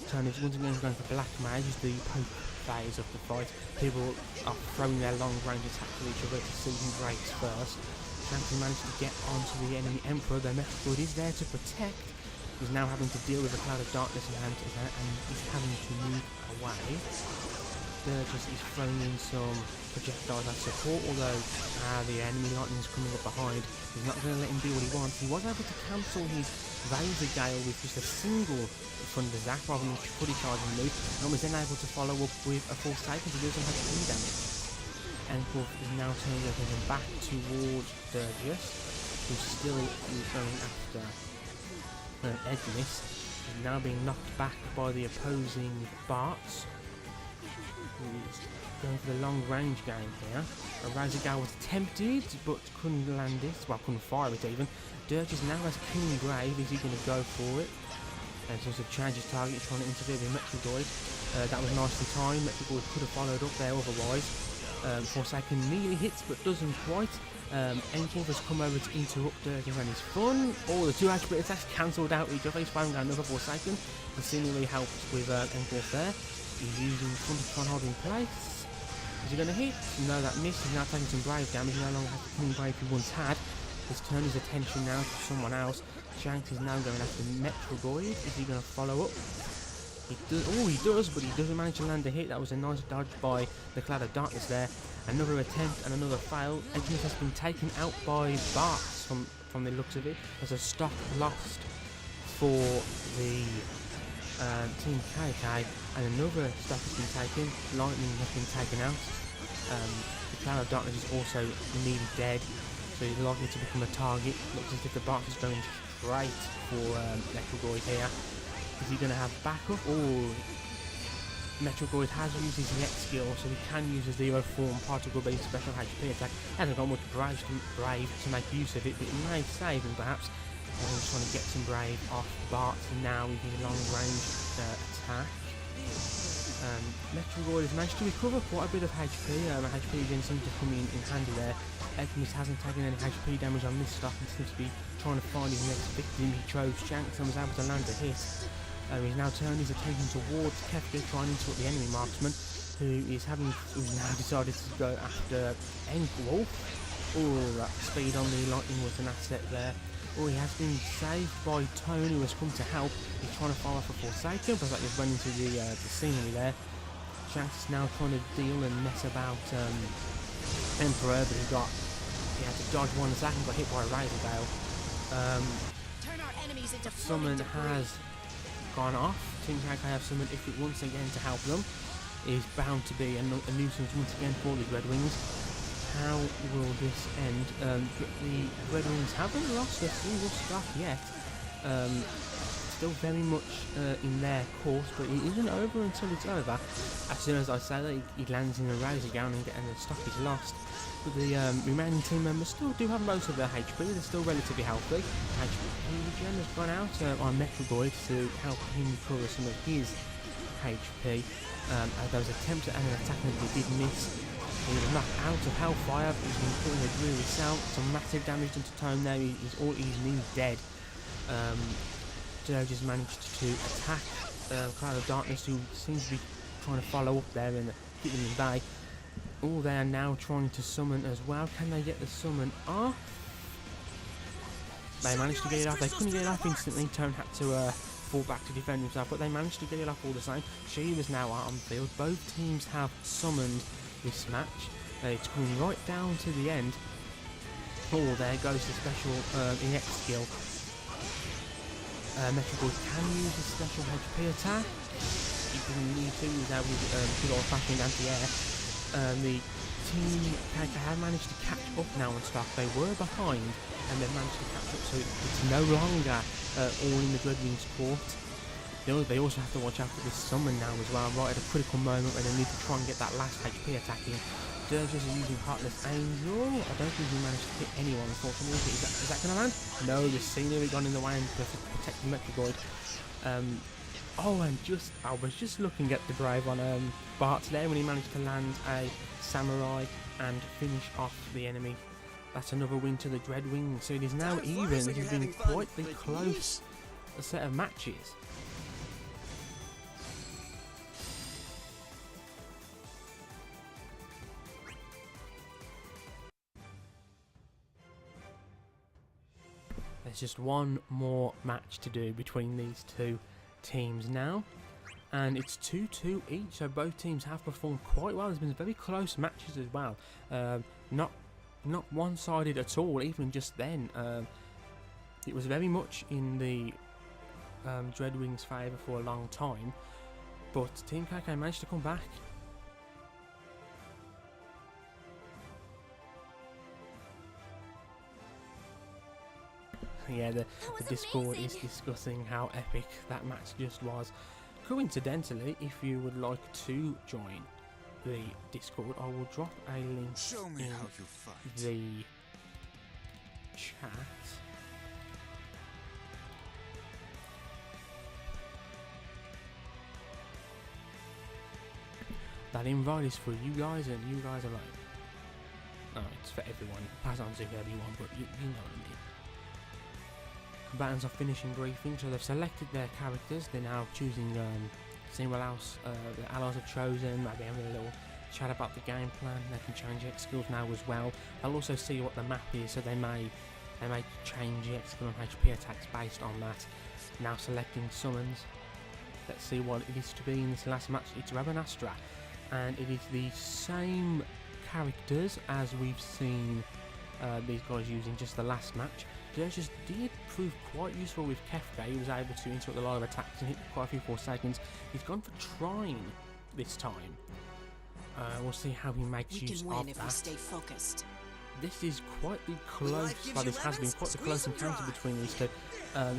Tony is once again going for Black Mage, the poke phase of the fight. People are throwing their long range attacks at each other to see who breaks first. Shanks managed to get onto the enemy Emperor. Their Metroid is there to protect. He's now having to deal with a Cloud of Darkness in hand, and he's having to move away. Dirges is throwing in some projectiles as support, although the enemy lightning is coming up behind. He's not going to let him do what he wants. He was able to cancel his Razor Gale with just a single Thunder Zap rather than fully charging loop, and was then able to follow up with a Forsaken to do some heavy damage. Enforth is now turning everything back towards Dirges, who's still going after Ednis. He's now being knocked back by the opposing Barts. He's going for the long range game here. Razorgal was tempted, but couldn't land it. Well, couldn't fire it even. Dirges now has Killing Brave. Is he going to go for it? And so to change his target, trying to interfere with Metroid. That was nicely timed. Metroid could have followed up there otherwise. Forsaken nearly hits, but doesn't quite. Enforth has come over to interrupt Dirges and his fun. All the 2 accurate attacks cancelled out each other. He's firing down another Forsaken. He seemingly helps with Enforth there. He's using Thundertron hold in place. Is he going to hit? No, that missed. He's now taking some Brave damage. He no longer has the Killing Brave he once had. He's turned his attention now to someone else. Shanks is now going after Metroid. Is he going to follow up? He does, but he doesn't manage to land a hit. That was a nice dodge by the Cloud of Darkness there. Another attempt and another fail. Ednis has been taken out by Barts from the looks of it. There's a stock lost for the Team KK, and another stock has been taken. Lightning has been taken out. The Cloud of Darkness is also nearly dead, so he's likely to become a target. Looks as if the Barts is going straight for Metroid here. Is he going to have backup? Oh, Metrogoid has used his next skill, so he can use a zero form particle-based special HP attack. He hasn't got much brave to make use of it, but it may save him perhaps. I'm just trying to get some brave off Bart now with his long-range attack. Metrogoid has managed to recover quite a bit of HP. HP again seems to come in handy there. Epimus hasn't taken any HP damage on this stuff and seems to be trying to find his next victim. He chose Shanks and was able to land a hit. He's now turned his attention towards Kefka, trying to interrupt the enemy marksman, who's now decided to go after Enkwolf. Oh, that speed on the lightning was an asset there. Oh, he has been saved by Tony, who has come to help. He's trying to fire off a Forsaken, but that just went into the scenery there. Shanks is now trying to deal and mess about Emperor, but he had to dodge one attack and got hit by a Razorgale. Summon has gone off. Team KK have summoned Ifrit once again to help them. It is bound to be a nuisance once again for the Red Wings. How will this end? The Red Wings haven't lost a single staff yet. Still very much in their course, but it isn't over until it's over. As soon as I say that, he lands in a Razorgale and the stock is lost. But the remaining team members still do have most of their HP. They're still relatively healthy. HP regen has gone out on Metrogoid to help him recover some of his HP. There was attempts at an attack that he did miss. He was knocked out of Hellfire, but he's been put in a dreary cell. Some massive damage done to Tone there. He's nearly dead. Dirge has managed to attack Cloud of Darkness, who seems to be trying to follow up there and keep them in bay. Oh, they are now trying to summon as well. Can they get the summon off? They managed to get it off. They couldn't get it off instantly. Tone had to fall back to defend himself, but they managed to get it off all the same. Shiva's now out on the field. Both teams have summoned this match. It's coming right down to the end. Oh, there goes the special EX skill. Metrogoid can use a special HP attack. He doesn't need to. He's able to good old-fashioned anti-air. The team KK have managed to catch up now and stuff. They were behind and they managed to catch up, so it's no longer all in the Red Wings' court. They also have to watch out for this summon now as well, right at a critical moment when they need to try and get that last HP attack in. Dirges are using Heartless Angel. I don't think he managed to hit anyone, unfortunately. Is that going to land? No, the scenery gone in the way and protecting Metrogoid. I was just looking at the drive on Bart there when he managed to land a Samurai and finish off the enemy. That's another win to the Dread Wings. So it is now even. It has been quite the close set of matches. There's just one more match to do between these two teams now, and it's 2-2 each, so both teams have performed quite well. There's been very close matches as well, not one-sided at all. Even just then, it was very much in the Dread Wings' favour for a long time, but Team KK managed to come back. Yeah, the Discord is discussing how epic that match just was. Coincidentally, if you would like to join the Discord, I will drop a link in the chat. That invite is for you guys and you guys alone. No, it's for everyone. Pass on to everyone, but you know what I mean. Combatants are finishing briefing, so they've selected their characters. They're now choosing, seeing what else the allies have chosen. Maybe having a little chat about the game plan. They can change X skills now as well. They'll also see what the map is, so they may change X skill and HP attacks based on that. Now selecting summons. Let's see what it is to be in this last match. It's Rabanastra, and it is the same characters as we've seen these guys using just the last match. Dirges did prove quite useful with Kefka. He was able to interrupt the line of attacks and hit quite a few 4 seconds. He's gone for Trine this time. We'll see how he makes use of that. If we stay focused. This is quite the close, well, this has been quite the close encounter between these two.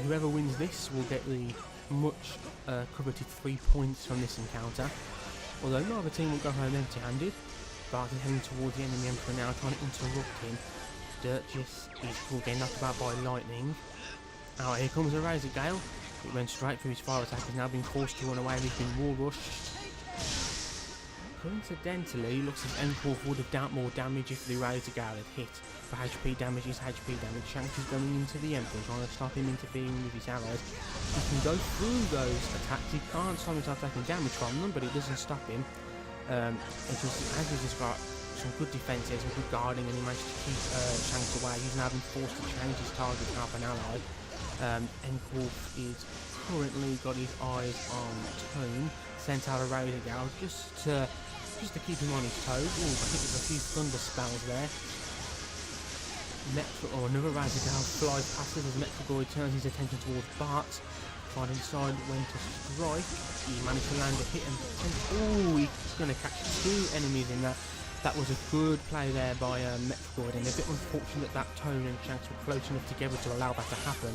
Whoever wins this will get the much coveted 3 points from this encounter. Although neither team will go home empty-handed. Bart is heading towards the enemy Emperor now, trying to interrupt him. Dirges is getting knocked about by lightning. Oh, here comes a Razor Gale. It went straight through his fire attack. He's now been forced to run away. He's been wall rushed. Coincidentally, looks as Emperor would have dealt more damage if the Razor Gale had hit. For HP damage is HP damage. Shanks is going into the Emperor, trying to stop him interfering with his allies. He can go through those attacks. He can't stop himself taking damage from them, but it doesn't stop him. As he's just got some good defences, some good guarding, and he managed to keep Shanks away. He's now been forced to change his target to help an ally. Emperor is currently got his eyes on Tone. Sent out a Razor Gale just to keep him on his toes. Ooh, I think there's a few thunder spells there. Another Razor Gale flies past us as Metrogoid turns his attention towards Bart, trying to decide when to strike. He managed to land a hit and ooh, he's going to catch two enemies in that. That was a good play there by Metrogoid, and a bit unfortunate that Tone and Shanks were close enough together to allow that to happen.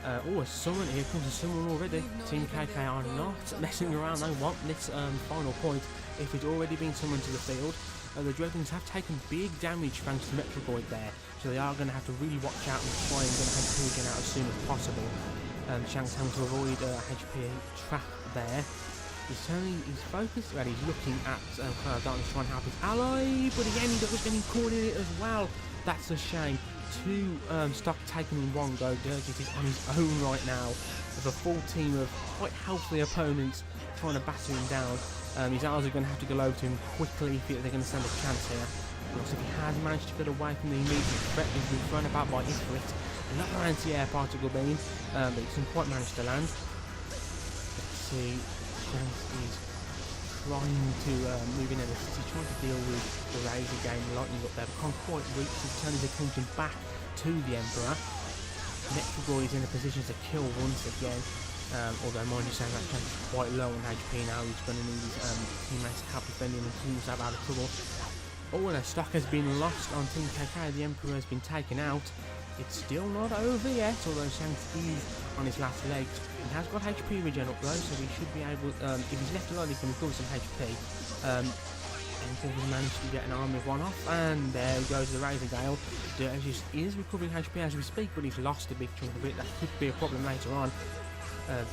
Oh, a summon. Here comes a summon already. Team KK are not messing around. They want this final point. If it's already been summoned to the field, the Dreadwings have taken big damage thanks to Metrogoid there, so they are going to have to really watch out and try and get a HP again out as soon as possible. Shanks having to avoid a HP trap there. He's turning his focus, well, he's looking at Cloud Darkness trying to help his ally, but he ended up getting caught in it as well. That's a shame. Two stock taken in one go. Dirges is on his own right now with a full team of quite healthy opponents trying to batter him down. His allies are going to have to go over to him quickly if they're going to stand a chance here. Because if he has managed to get away from the immediate threat, he's been thrown about by Ifrit. Another anti-air particle beam, but he doesn't quite manage to land. Let's see. Shanks is trying to move in there. He's trying to deal with the Razor Gale lightning up there, but can't quite reach. He's turning his attention back to the Emperor. Metrogoid is in a position to kill once again. Although mind you saying that Shanks is quite low on HP now, he's going to need his teammates to help defend him and keep himself out of trouble. Oh, and a stock has been lost on Team KK. The Emperor has been taken out. It's still not over yet, although Shanks is on his last legs. He has got HP regen up though, so he should be able, if he's left alone, he can recover some HP. Emperor has managed to get an arm with one off, and there goes the Razor Gale. Dirges is recovering HP as we speak, but he's lost a big chunk of it. That could be a problem later on.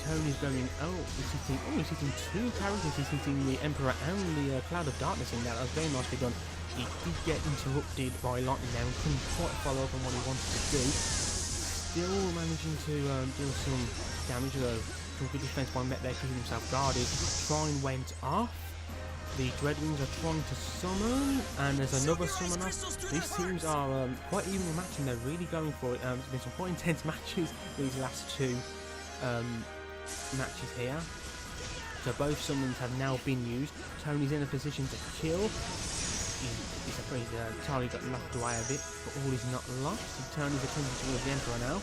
Tony's going, he's hitting two characters. He's hitting the Emperor and the Cloud of Darkness in there. That was very nicely done. He did get interrupted by lightning there and couldn't quite follow up on what he wanted to do. Still managing to deal some damage though. Some good defense by Met there, keeping himself guarded. Shrine went off. The Dreadwings are trying to summon, and there's another summon off. These teams are quite evenly matched and they're really going for it. There's been some quite intense matches these last two matches here. So both summons have now been used. Tony's in a position to kill. He's afraid Charlie got knocked away a bit, but all is not lost. He turned his attention towards the Emperor now.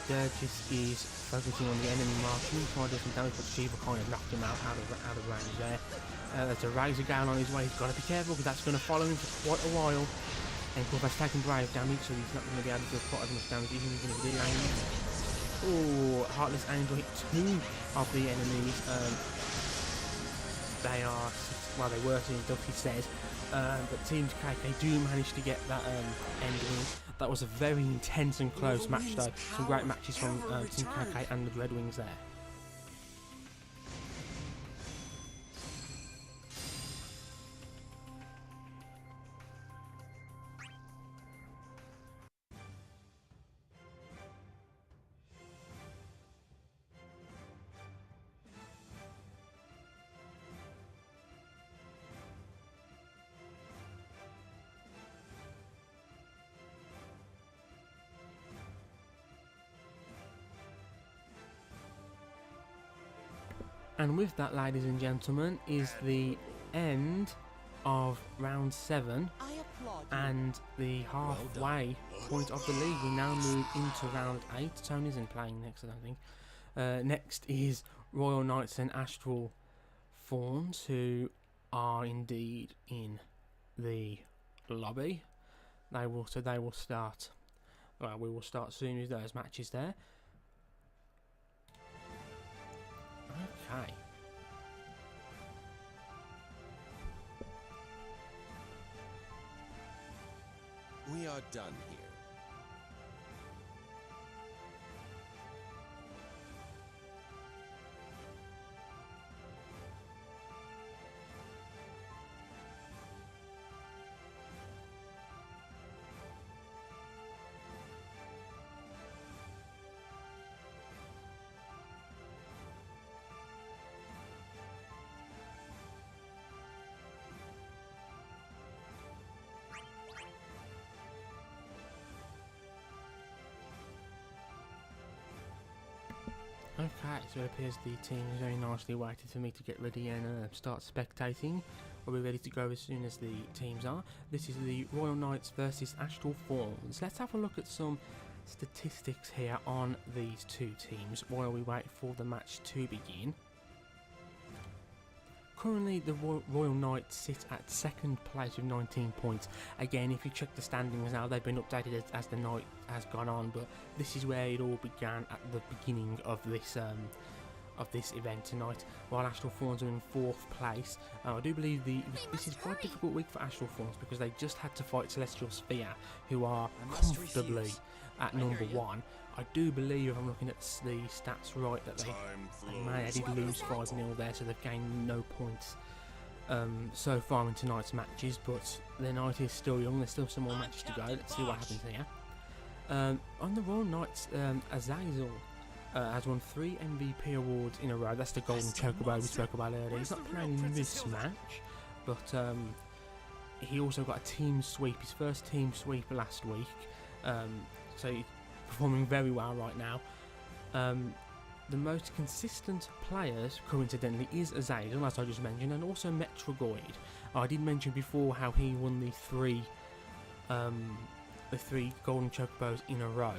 Dirges is focusing on the enemy marking, trying to do some damage, but Shiva kind of knocked him out of range there. There's a Razor Gale on his way. He's got to be careful because that's going to follow him for quite a while. And Corvus taking brave damage, so he's not going to be able to do quite as much damage, even if he lands. Oh, Heartless Angel hit two of the enemies. They were sitting duck, he says. But Team KK do manage to get that end win. That was a very intense and close match though. Some great matches from Team KK and the Dreadwings there. And with that, ladies and gentlemen, is the end of round 7 and the halfway point of the league. We now move into round 8. Tony isn't playing next, I don't think. Next is Royal Knights and Astral Fawns, who are indeed in the lobby. They will start. Well, we will start soon with those matches there. Okay. We are done here. Okay, so it appears the team is very nicely waited for me to get ready and start spectating. We'll be ready to go as soon as the teams are. This is the Royal Knights versus Astral Fawns. Let's have a look at some statistics here on these two teams while we wait for the match to begin. Currently, the Royal Knights sit at second place with 19 points. Again, if you check the standings now, they've been updated as the night has gone on, but this is where it all began at the beginning of this event tonight. While Astral Fawns are in fourth place, I do believe this is quite a difficult week for Astral Fawns because they just had to fight Celestial Sphere, who are comfortably at number one. I do believe, if I'm looking at the stats right, that they did lose 5-0 there, so they've gained no points so far in tonight's matches, but the night is still young, there's still some more matches to go. Let's see what happens here. On the Royal Knights, Azazel has won 3 MVP awards in a row. That's the Golden Chocobo we spoke about earlier. He's not playing in this match, but he also got a team sweep, his first team sweep last week, so he's performing very well right now. The most consistent players, coincidentally, is Azazel, as I just mentioned, and also Metrogoid. I did mention before how he won the three Golden Chocobos in a row.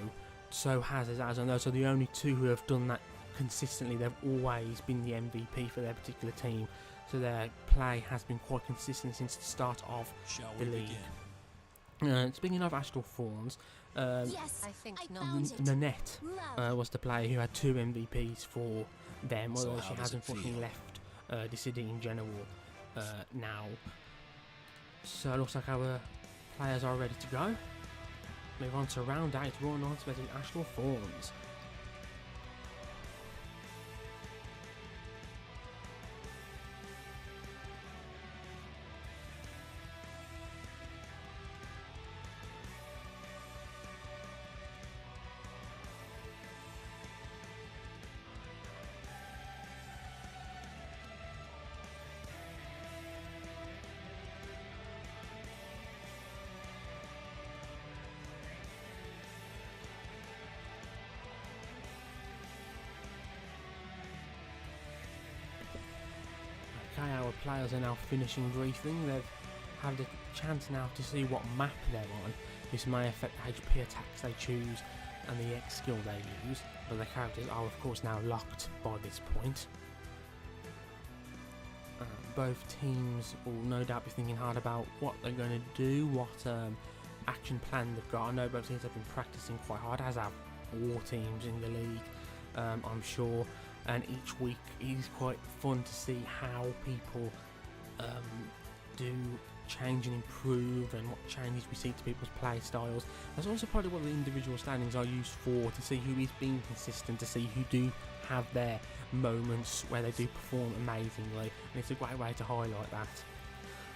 So has Azazel, and those are the only two who have done that consistently. They've always been the MVP for their particular team, so their play has been quite consistent since the start of the league. Speaking of Astral Fawns, yes, I think not. Nanette was the player who had 2 MVPs for them, although she has unfortunately left the city in general now. So it looks like our players are ready to go. Move on to round 8, Royal Knights versus Astral Fawns. Okay, our players are now finishing briefing. They've had a chance now to see what map they're on. This may affect the HP attacks they choose and the X skill they use, but their characters are of course now locked by this point. Both teams will no doubt be thinking hard about what they're going to do, what action plan they've got. I know both teams have been practicing quite hard, as have all teams in the league, I'm sure. And each week it is quite fun to see how people do change and improve, and what changes we see to people's play styles. That's also probably what the individual standings are used for, to see who is being consistent, to see who do have their moments where they do perform amazingly, and it's a great way to highlight that.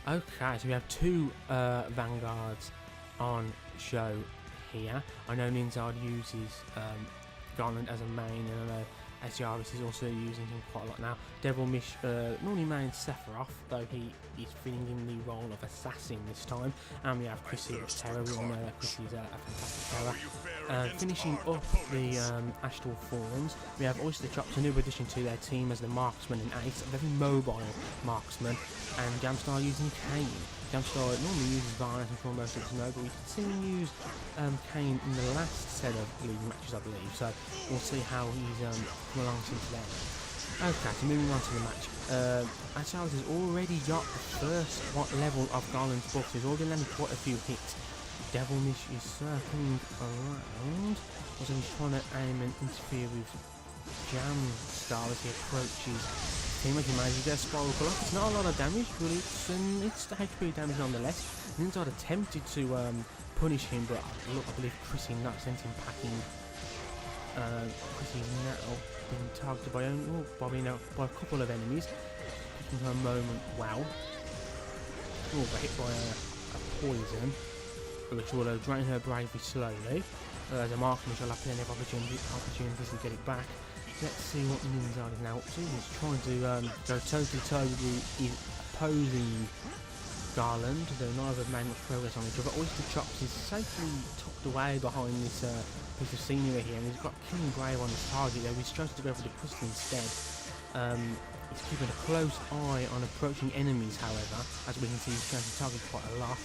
Okay, so we have 2 Vanguards on show here. I know Ninzard uses Garland as a main, and I know Asiaris is also using him quite a lot now. Devilmish normally mains Sephiroth, though he is filling in the role of assassin this time. And we have Chrissy as Terror. We all know that Chrissy is a fantastic terror. Finishing up the Astral Fawns, we have Oyster Chops, a new addition to their team as the marksman and ace, a very mobile marksman, and Jamstar using Kane. Jamstar normally uses Varus, I'm sure most of us know, but we've seen him use Kane in the last set of league matches, I believe, so we'll see how he's come along since then. Okay, so moving on to the match. Achalis has already got the first level of Garland's buffs. He's already landed quite a few hits. Devilmish is circling around. Also, he's trying to aim and interfere with Jamstar as he approaches. Team, as you manage to get a spiral pull off. It's not a lot of damage, but it's the HP damage nonetheless. Ninzard attempted to punish him, but look, I believe Chrissy not sent him packing. Chrissy's now been targeted by by a couple of enemies. Taking her a moment. Wow. Oh, but hit by a poison, which will drain her bravery slowly. As a marksman, she'll have plenty of opportunities to get it back. Let's see what Ninzard is now up to. He's trying to go toe-to-toe with the opposing Garland, though neither have made much progress on each other. Oyster Chops is safely tucked away behind this piece of scenery here, and he's got Killing Grave on his target, though he's chosen to go for the Crystal instead. He's keeping a close eye on approaching enemies, however. As we can see, he's trying to target quite a lot.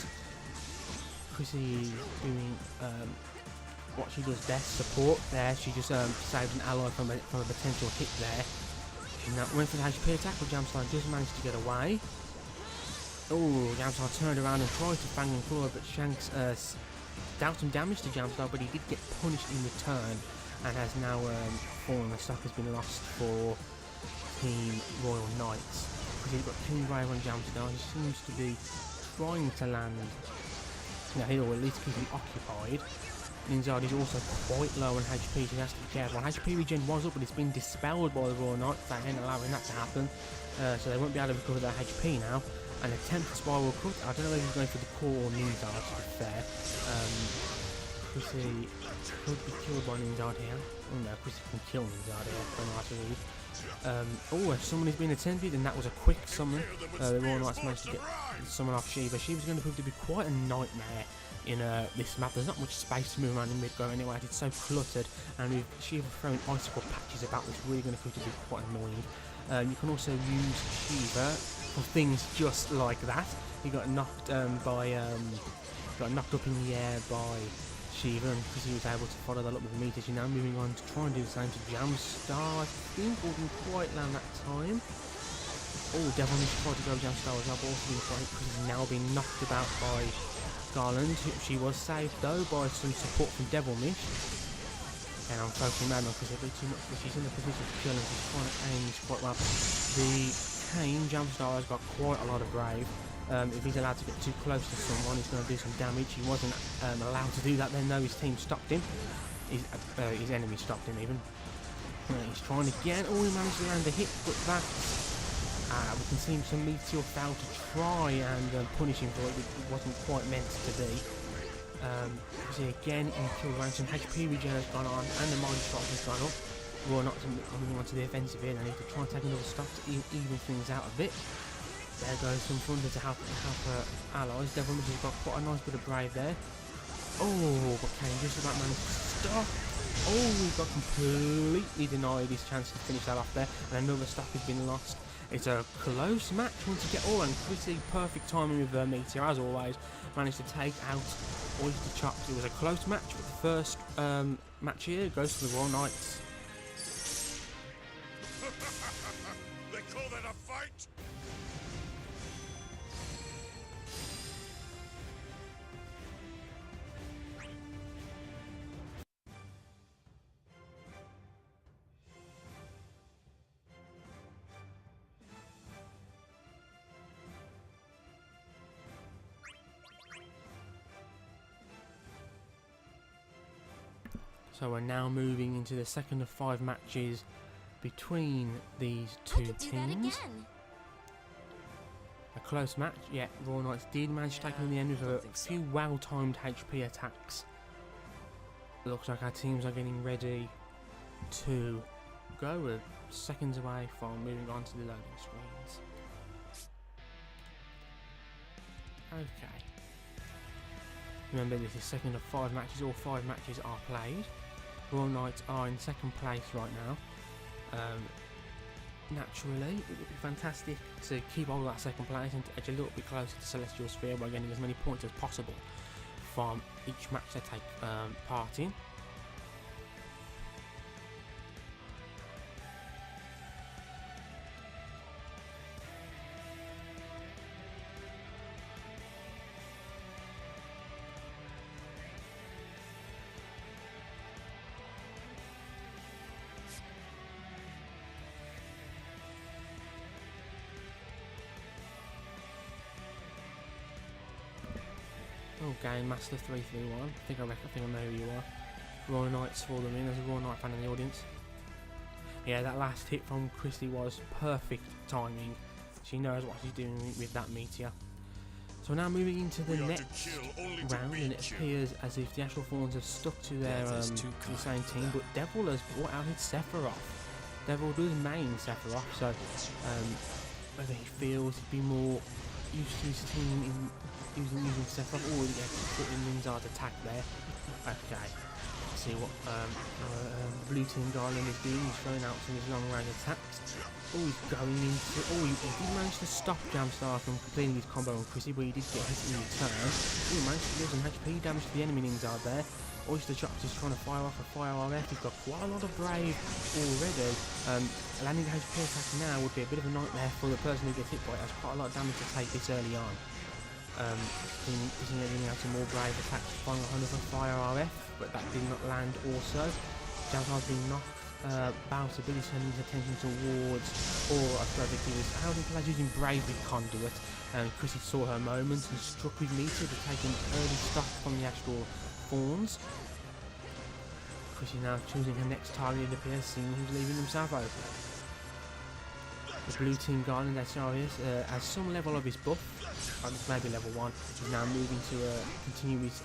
Chrissy is doing what she does best, support there. She just saved an ally from a potential hit there. She now went for the HP attack, but Jamstar does manage to get away. Oh, Jamstar turned around and tried to fang and claw, but Shanks dealt some damage to Jamstar, but he did get punished in return, and has now fallen. The stock has been lost for Team Royal Knights. Because he's got King Grave on Jamstar, he seems to be trying to land. Now he'll at least keep him occupied. Ninzard is also quite low on HP, so he has to be careful. HP regen was up, but it's been dispelled by the Royal Knights. They ain't allowing that to happen, so they won't be able to recover their HP now. An attempt to spiral cut. I don't know whether he's going for the core or Ninzard, to be fair. Chrissy could be killed by Ninzard here. Oh no, Chrissy can kill Ninzard here, don't know how to read. Oh, if someone has been attempted, and that was a quick summon. The Royal Knights managed to get someone off Shiva. Shiva's going to prove to be quite a nightmare in this map. There's not much space to move around in mid-go anyway. It's so cluttered, and with Shiva throwing icicle patches about, it's really going to prove to be quite annoying. You can also use Shiva for things just like that. He got knocked got knocked up in the air by Shiva, and because he was able to follow that up with the meters, you're now moving on to try and do the same to Jamstar. I think wasn't quite land that time. Oh, Devilmish tried to go Jamstar as well, but also been quite, because he's now been knocked about by Garland. She was saved though by some support from Devilmish. And I'm focusing mad on because it'll be too much, but she's in the position to kill him. She's trying to aim quite well. The Kane, Jamstar, has got quite a lot of brave. If he's allowed to get too close to someone, he's going to do some damage. He wasn't allowed to do that then, though. His team stopped him. His enemy stopped him, even. He's trying again. Oh, he managed to land a hit, but that... we can see some Meteor fail to try and punish him for it, which it wasn't quite meant to be. See again in kill range, some HP regen has gone on, and the Mighty Strike has gone up. Royal Knights are moving on to the offensive here. They need to try and take another stop to even things out a bit. There goes some thunder to help her allies. Devilmish has got quite a nice bit of brave there. Oh, but Kane just about managed to stop. Oh, he got completely denied his chance to finish that off there, and another stock has been lost. It's a close match once you get all, and pretty perfect timing with Meteor, as always. Managed to take out Oyster Chops. It was a close match, but the first match here goes to the Royal Knights. They call that a fight? So we're now moving into the second of 5 matches between these two teams. A close match, yeah. Royal Knights did manage to take it in the end with a few well-timed HP attacks. Looks like our teams are getting ready to go. We're seconds away from moving on to the loading screens. Okay. Remember, this is second of 5 matches. All 5 matches are played. Royal Knights are in second place right now. Naturally, it would be fantastic to keep hold of that second place and to edge a little bit closer to Celestial Sphere by getting as many points as possible from each match they take part in. Oh, Game Master 331. I think I know who you are. Royal Knights for them in. There's a Royal Knight fan in the audience. Yeah, that last hit from Chrissy was perfect timing. She knows what she's doing with that meteor. So now moving into the next round, and it appears as if the actual Fawns have stuck to their the same team, but Devil has brought out his Sephiroth. Devil does main Sephiroth, so whether he feels he'd be more used to his team in using Sephiroth, or he gets put in Lingard's attack there. Okay, let's see what Blue Team Garland is doing. He's throwing out some of his long range attacks. Oh, he's going into. Oh, he did manage to stop Jamstar from completing his combo on Chrissy, but he did get hit in return. Oh, he managed to do some HP damage to the enemy Lingard there. Oyster Chop just trying to fire off a fire RF. He's got quite a lot of Brave already. Landing the HP attack now would be a bit of a nightmare for the person who gets hit by it. Has quite a lot of damage to take this early on. Isn't getting out some more Brave attacks, firing another fire RF, but that did not land also. Jamstar's been knocked. Bounce ability turning his attention towards, or I suppose he was out in play using Brave with Conduit, and Chrissy saw her moment and struck with Meteor to take an early stock from the actual Fawns. Chrissy now choosing her next target, it appears, seeing who's leaving himself open. The Blue Team Garland, Sarius, has some level of his buff, this may be level 1, is now moving to continue his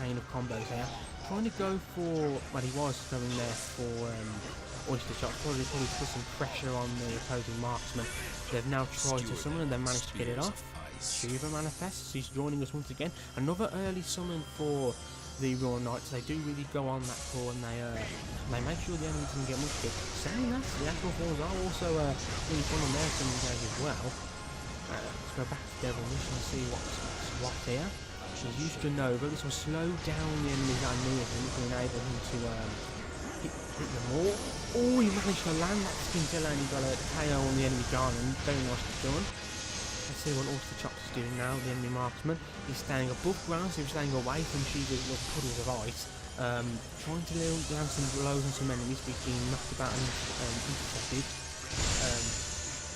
chain of combos here. Trying to go for, well, he was going there for Oyster Shot, probably to put some pressure on the opposing marksman. They've now tried to summon and they've managed to get it off. Shiva manifests, he's joining us once again. Another early summon for the Royal Knights. They do really go on that core, and they make sure the enemy doesn't get much hit. Saying that, the actual Fawns are also really fun on their summon guys as well. Let's go back to Devil Mission and see what's what here. He's used to Nova. This will slow down the enemies that are near him to enable him to hit them all. Oh, he managed to land that Scintilla and he got a KO on the enemy Garland. Very nicely done. Let's see what Oyster Chops is doing now, the enemy marksman. He's staying above ground, so he's staying away from Shiva's little puddles of ice. Trying to land some blows on some enemies, but he's being knocked about and intercepted.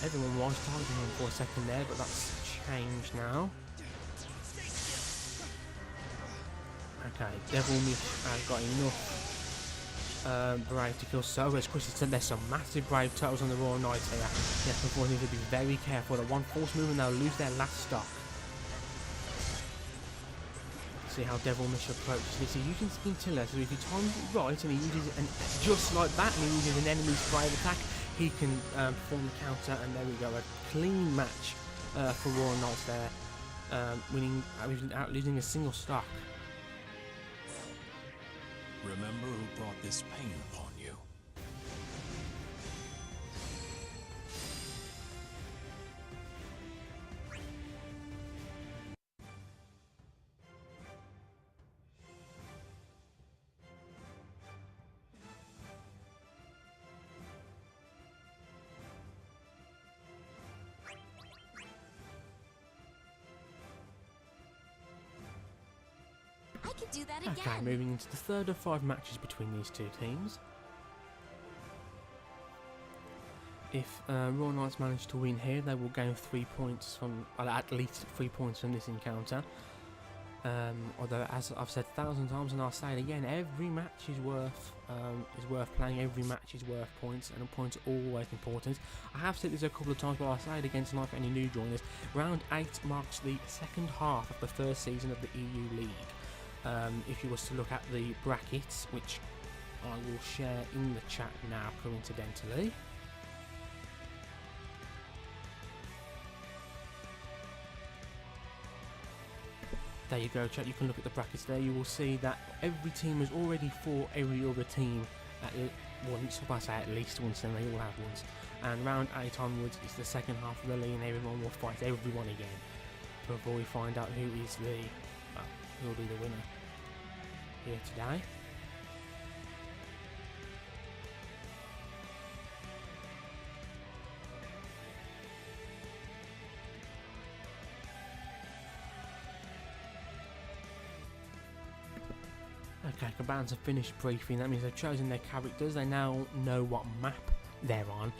Everyone was targeting him for a second there, but that's changed now. Okay, Devil Mish has got enough Brave to kill Sova. As Chrissy said, there's some massive Brave totals on the Royal Knights here. Yes, unfortunately, need to be very careful. At one false move and they'll lose their last stock. See how Devil Mish approaches this. He's using Scintilla, so if he times it right and he uses it, and just like that, and he uses an enemy's Brave attack, he can perform the counter, and there we go. A clean match for Royal Knights there, winning without losing a single stock. Remember who brought this pain upon you. I could do that again. Okay, moving into the third of 5 matches between these two teams. If Royal Knights manage to win here, they will gain 3 points from, well, at least 3 points from this encounter. Although, as I've said 1,000 times, and I'll say it again, every match is worth playing. Every match is worth points, and points are always important. I have said this a couple of times, but I'll say it again tonight for any new joiners. Round 8 marks the second half of the first season of the EU League. If you was to look at the brackets, which I will share in the chat now, coincidentally. There you go, chat. You can look at the brackets there. You will see that every team has already fought every other team at once. If I say at least once, then they all have once. And round 8 onwards is the second half of the league, and everyone will fight everyone again before we find out who is the who will be the winner here today. Okay, Cabans have finished briefing. That means they've chosen their characters. They now know what map they're on.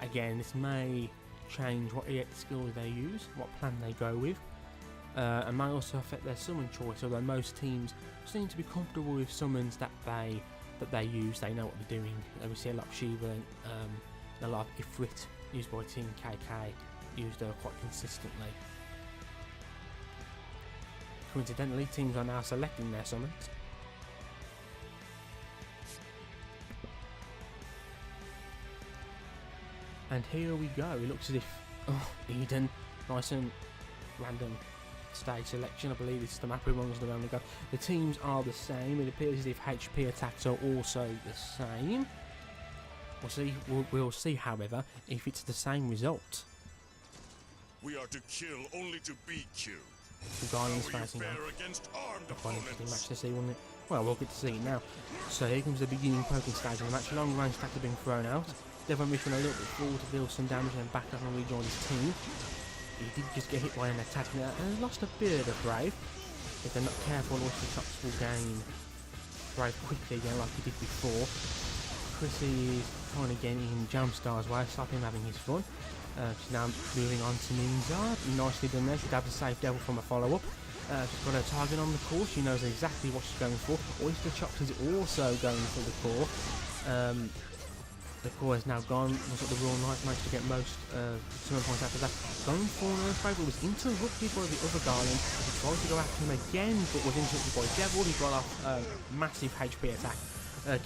Again, this may change what EX skills they use, what plan they go with. and may also affect their summon choice, although most teams seem to be comfortable with summons that they use. They know what they're doing. We see a lot of Shiva and a lot of Ifrit used by Team KK used quite consistently. Coincidentally, teams are now selecting their summons. And here we go. It looks as if Eden, nice and random stage selection. I believe this is the map we're on the go. The teams are the same. It appears as if HP attacks are also the same. We'll see. We'll see, however, if it's the same result. We are to kill only to be killed. The Garland's facing now. Quite an interesting match to see, wasn't it? Well, we'll get to see it now. So here comes the beginning poking stage of the match. Long range attack has been thrown out. Devon Rich went a little bit forward to deal some damage and back up and rejoin his team. He did just get hit by an attack now and lost a bit of Brave. If they're not careful, Oyster Chops will gain Brave quickly again like he did before. Chrissy is trying to get in Jamstar's way, stop him having his fun. She's now moving on to Ninzard. Nicely done there. She'd have to save Devil from a follow-up. She's got her target on the core. She knows exactly what she's going for. Oyster Chops is also going for the core. The core is now gone. Looks like the Royal Knights managed to get most summon points after that. Going for an Earthquake, but was interrupted by the other Garland. He tried to go after him again, but was interrupted by Devil. He got off massive HP attack.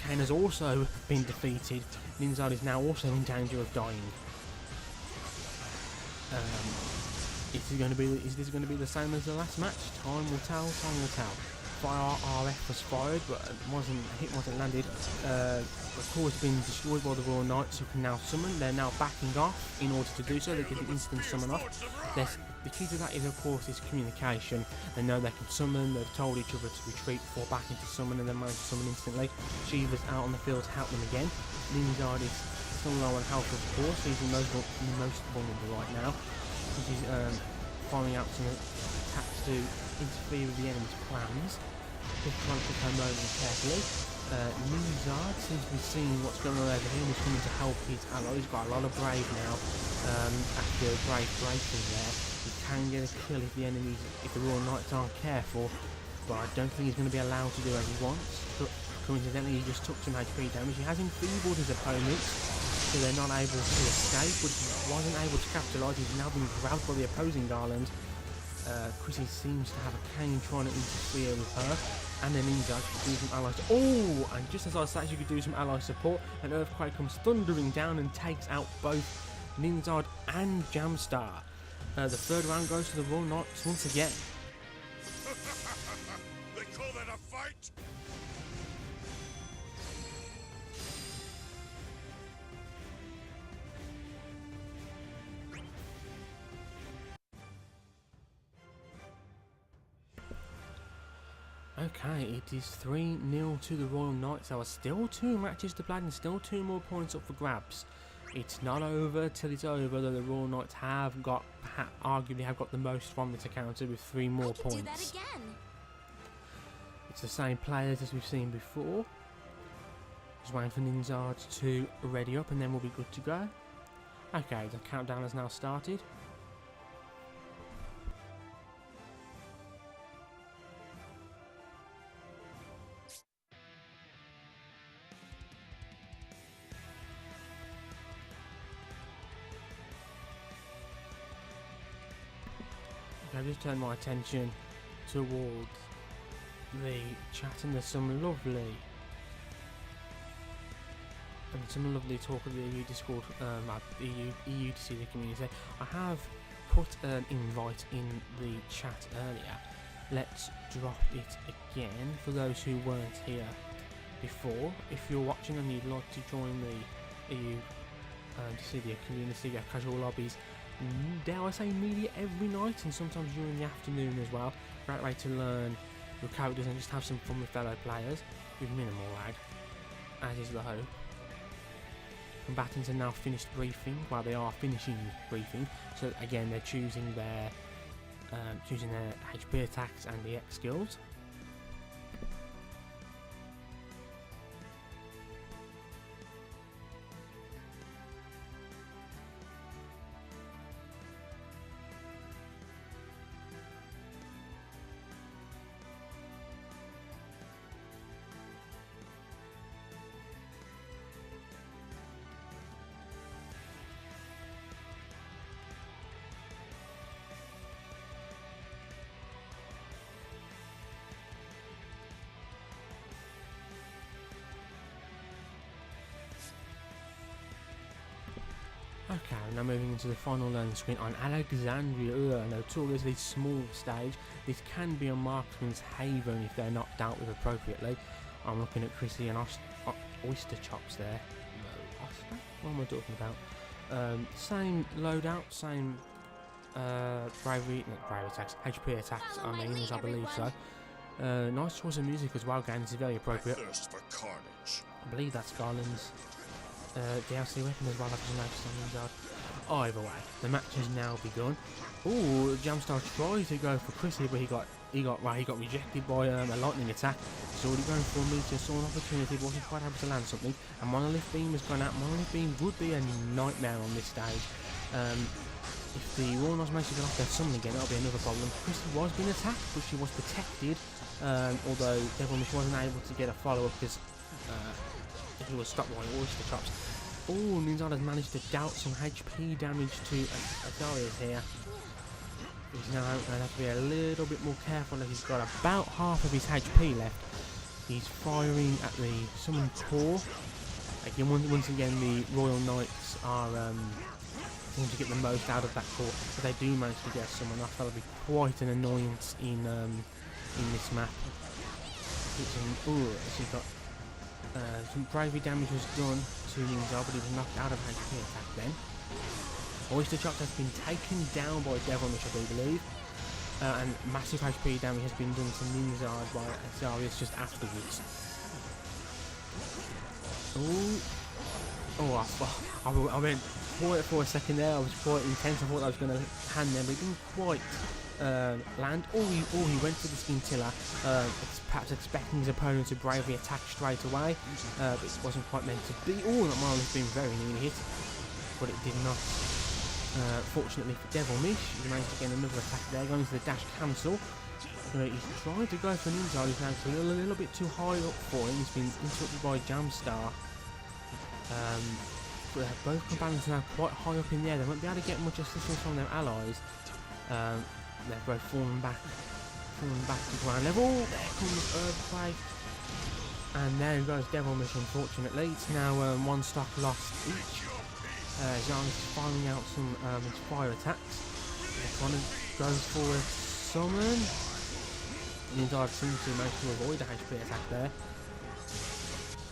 Kane has also been defeated. Ninzard is now also in danger of dying. Is this going to be the same as the last match? Time will tell. Time will tell. Fire RF was fired, but hit wasn't landed. The core has been destroyed by the Royal Knights, who can now summon. They're now backing off in order to do so. They get the instant summon off. The key to that is, of course, is communication. They know they can summon. They've told each other to retreat, fall back into summon, and then manage to summon instantly. Shiva's out on the field to help them again. Lingard is still low on health, of course. He's the most vulnerable right now. He's firing out some attacks to interfere with the enemy's plans. Just trying to pick her moment carefully. Lingard seems to be seeing what's going on over here and is coming to help his ally. He's got a lot of Brave now. After Brave breaking there, he can get a kill if the Royal Knights aren't careful, but I don't think he's going to be allowed to do as he wants. But coincidentally, he just took some HP damage. He has enfeebled his opponents, so they're not able to escape, but he wasn't able to capitalise. He's now been grabbed by the opposing Garland. Chrissy seems to have a Kane trying to interfere with her, and then Ninja could do some ally support. Oh, and just as I said, she could do some ally support, an Earthquake comes thundering down and takes out both Ninzard and Jamstar. The third round goes to the Royal Knights once again. They call that a fight? Okay, it is 3-0 to the Royal Knights. There are still 2 matches to play and still 2 more points up for grabs. It's not over till it's over, though the Royal Knights have got, arguably have got the most from this encounter with 3 more points. Do that again. It's the same players as we've seen before. Just waiting for Ninzard to ready up and then we'll be good to go. Okay, the countdown has now started. I've just turned my attention towards the chat and there's some lovely talk of the EU Discord, EU to see the community. I have put an invite in the chat earlier. Let's drop it again for those who weren't here before. If you're watching and you'd like to join the EU to see the community, casual lobbies, dare I say media every night and sometimes during the afternoon as well. Great way to learn your characters and just have some fun with fellow players with minimal lag, as is the hope. Combatants are now finished briefing, well they are finishing briefing, so again they're choosing their HP attacks and the X skills. Okay, now moving into the final learning screen on Alexandria, a notoriously small stage. This can be a marksman's haven if they're not dealt with appropriately. I'm looking at Chrissy and Oyster Chops there. No, Oscar? What am I talking about? Same loadout, same bravery attacks, HP attacks, I mean, I believe so. Nice choice of music as well, gang. This is very appropriate. I thirst for carnage. I believe that's Garland's DLC weapon as well. I've noticed on Lingard. Either way, the match has now begun. Ooh, Jamstar tried to go for Chrissy, but he got rejected by a lightning attack. He's already going for a meteor, saw an opportunity, but wasn't quite able to land something. And Monolith Beam has gone out. Monolith Beam would be a nightmare on this stage. If the Royal Knights managed to get off their summon again, that'll be another problem. Chrissy was being attacked, but she was protected. Although Devilmish wasn't able to get a follow-up because he was stopped by Oyster Chops. Oh, Ninzal has managed to doubt some HP damage to Azarias here. He's now going to have to be a little bit more careful as he's got about half of his HP left. He's firing at the summon core. Again, once again, the Royal Knights are seem to get the most out of that core. If they do manage to get a summon off, that'll be quite an annoyance in this map. She's got some bravery damage was done to Ninzal, but he was knocked out of HP attack then. Oyster Chops has been taken down by Devilmish, I do believe, and massive HP damage has been done to Ninzal by Azarias just afterwards. I went quiet for a second there. I was quite intense. I thought I was going to hand them, but it didn't quite land. He went for the Scintilla, perhaps expecting his opponent to bravely attack straight away, but it wasn't quite meant to be. Oh, that mile has been very nearly hit, but it did not. Fortunately for Devilmish, he managed to get another attack there, going to the dash cancel. He's trying to go for Ninzal. He's now a little bit too high up for him. He's been interrupted by Jamstar. Both combatants are now quite high up in the air. They won't be able to get much assistance from their allies. They're both falling back to ground level. There comes Earthquake, and there goes Devilmish. Unfortunately, it's now one stock lost each. Zhang is firing out some fire attacks. One goes for a summon. Ninzal seems to manage to avoid the HP attack there.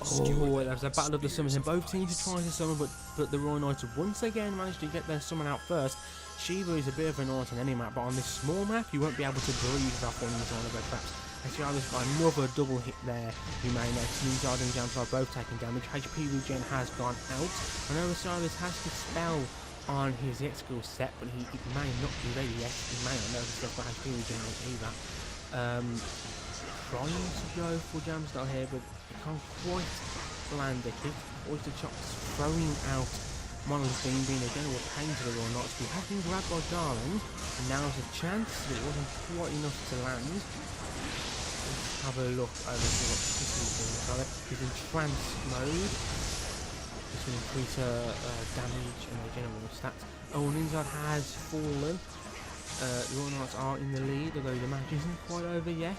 Oh, there was a battle of the summons, and both teams are trying to summon, but the Royal Knights once again managed to get their summon out first. Shiva is a bit of an annoyance on any map, but on this small map, you won't be able to breathe off on these one of their traps. Azarias got another double hit there. You may notice Ninzal and Jamstar are both taking damage. HP regen has gone out. I know Azarias has the spell on his skill set, but he may not be ready yet. He may not know the stuff for HP regen either. Trying to go for Jamstar here, but he can't quite land a hit. Oyster Chops throwing out Monolith Being again a pain to the Royal Knights. We have been grabbed by Garland, and now's a chance, but it wasn't quite enough to land. Let's have a look over to what Chrissy's doing. He's in trance mode. This will increase damage and general stats. Oh, Ninzal has fallen. The Royal Knights are in the lead, although the match isn't quite over yet.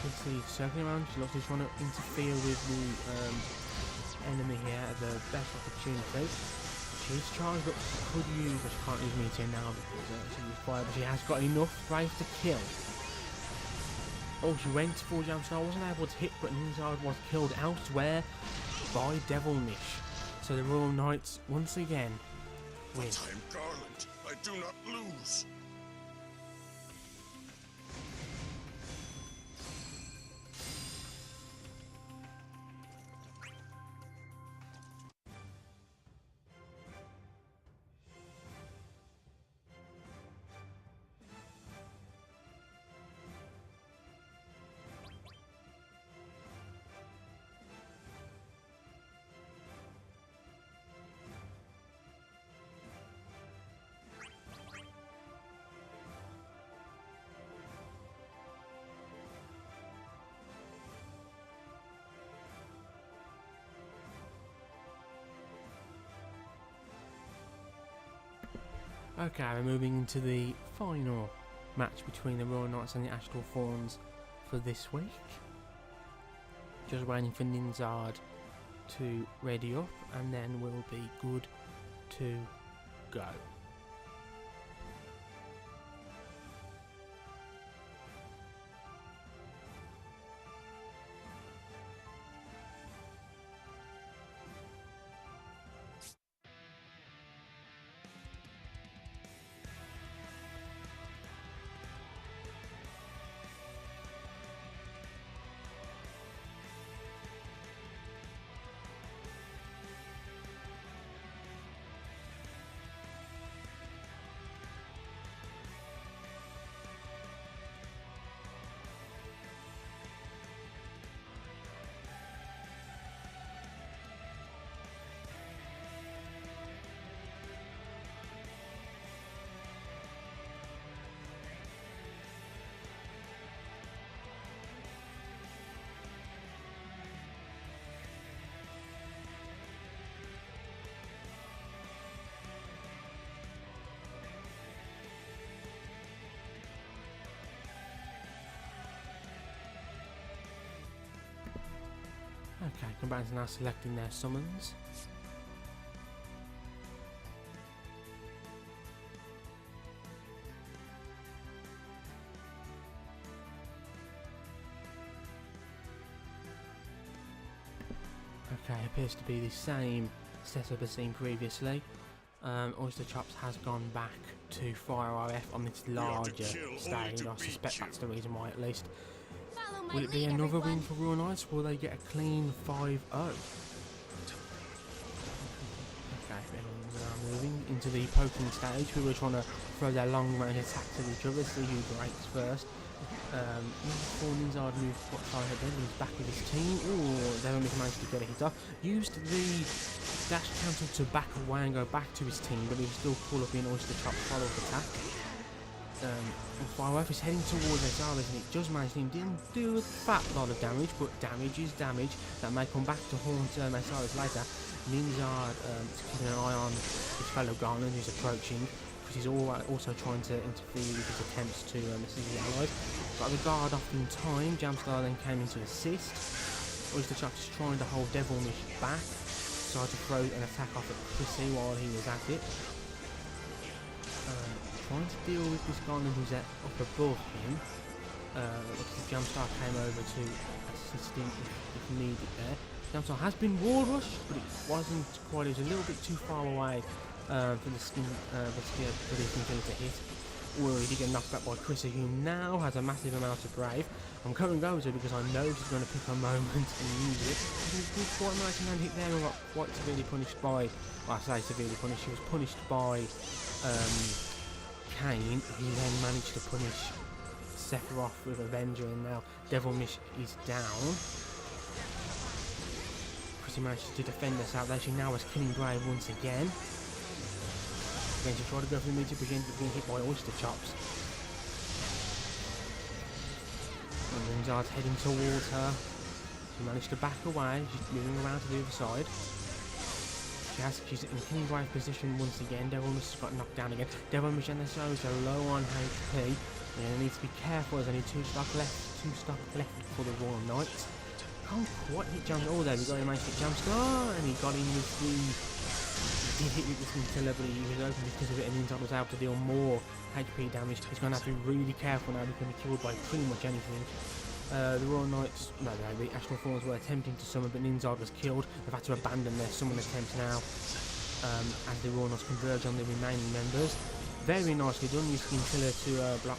Chrissy circling around. She looks like she's trying to interfere with the enemy here at the best opportunity. She's charged, but she could use, but she can't use Meteor now because she used fire, but she has got enough brave to kill. Oh, she went for Jamstar, wasn't able to hit, but Ninzal was killed elsewhere by Devilmish. So the Royal Knights once again win. But I'm Garland. I do not lose. Okay, we're moving into the final match between the Royal Knights and the Astral Fawns for this week. Just waiting for Ninzal to ready up, and then we'll be good 2, go. Okay, combatants are now selecting their summons. Okay, appears to be the same setup as seen previously. Oyster Chops has gone back to Fire RF on this larger stage. I suspect that's the reason why, at least. Follow my Will it be lead, another win everyone. for Royal Knights? Will they get a clean 5-0? Okay, everyone's now moving into the poking stage. We were trying to throw their long range attacks at each other, see who breaks first. Ninzard moved quite far ahead then, he's back with his team. Oh, they only managed to get a hit off. Used the dash cancel to back away and go back to his team, but he was still caught up in Oyster Chop's follow-up attack. Firework is heading towards Ezaris and it just managed him. Didn't do a fat lot of damage, but damage is damage. That may come back to haunt Ezaris later. Ninzard is keeping an eye on his fellow Garland who's approaching, because he's also trying to interfere with his attempts to assist his allies. Got the guard off in time. Jamstar then came in to assist. Oyster Chops is trying to hold Devilmish back. Decided to throw an attack off at Chrissy while he was at it. Trying to deal with this Garland who's up above him. Jamstar came over to assist him if needed there. Jamstar has been wall rushed, but it wasn't quite. It was a little bit too far away for the skin to hit. Well, he did get knocked back by Chrissy, who now has a massive amount of Brave. I'm going to go to because I know she's going to pick a moment and use it. She did quite a nice hand hit there and got quite severely punished by. Well, I say severely punished. She was punished by Kane, who then managed to punish Sephiroth with Avenger, and now Devilmish is down. Chrissy managed to defend herself there. She now has Killing Brave once again. Again, she tried to go for the meter, but she ended up being hit by Oyster Chops. And Rinzard's heading towards her. She managed to back away. She's moving around to the other side. She's in Killing Brave position once again. Devilmish has got knocked down again. Devilmish and the Souls are low on HP. And they need to be careful. There's only two stock left for the Royal Knights. Can't quite hit Jamstar. Oh, there we go. He managed to hit Jamstar, and he got in with the. He hit with this scintilla, but he was open because of it, and Ninzard was able to deal more HP damage. He's going to have to be really careful now. He's going to be killed by pretty much anything. The Royal Knights, the Astral Thorns were attempting to summon, but Ninzard was killed. They've had to abandon their summon attempts now, as the Royal Knights converge on the remaining members. Very nicely done. Used Scintilla to block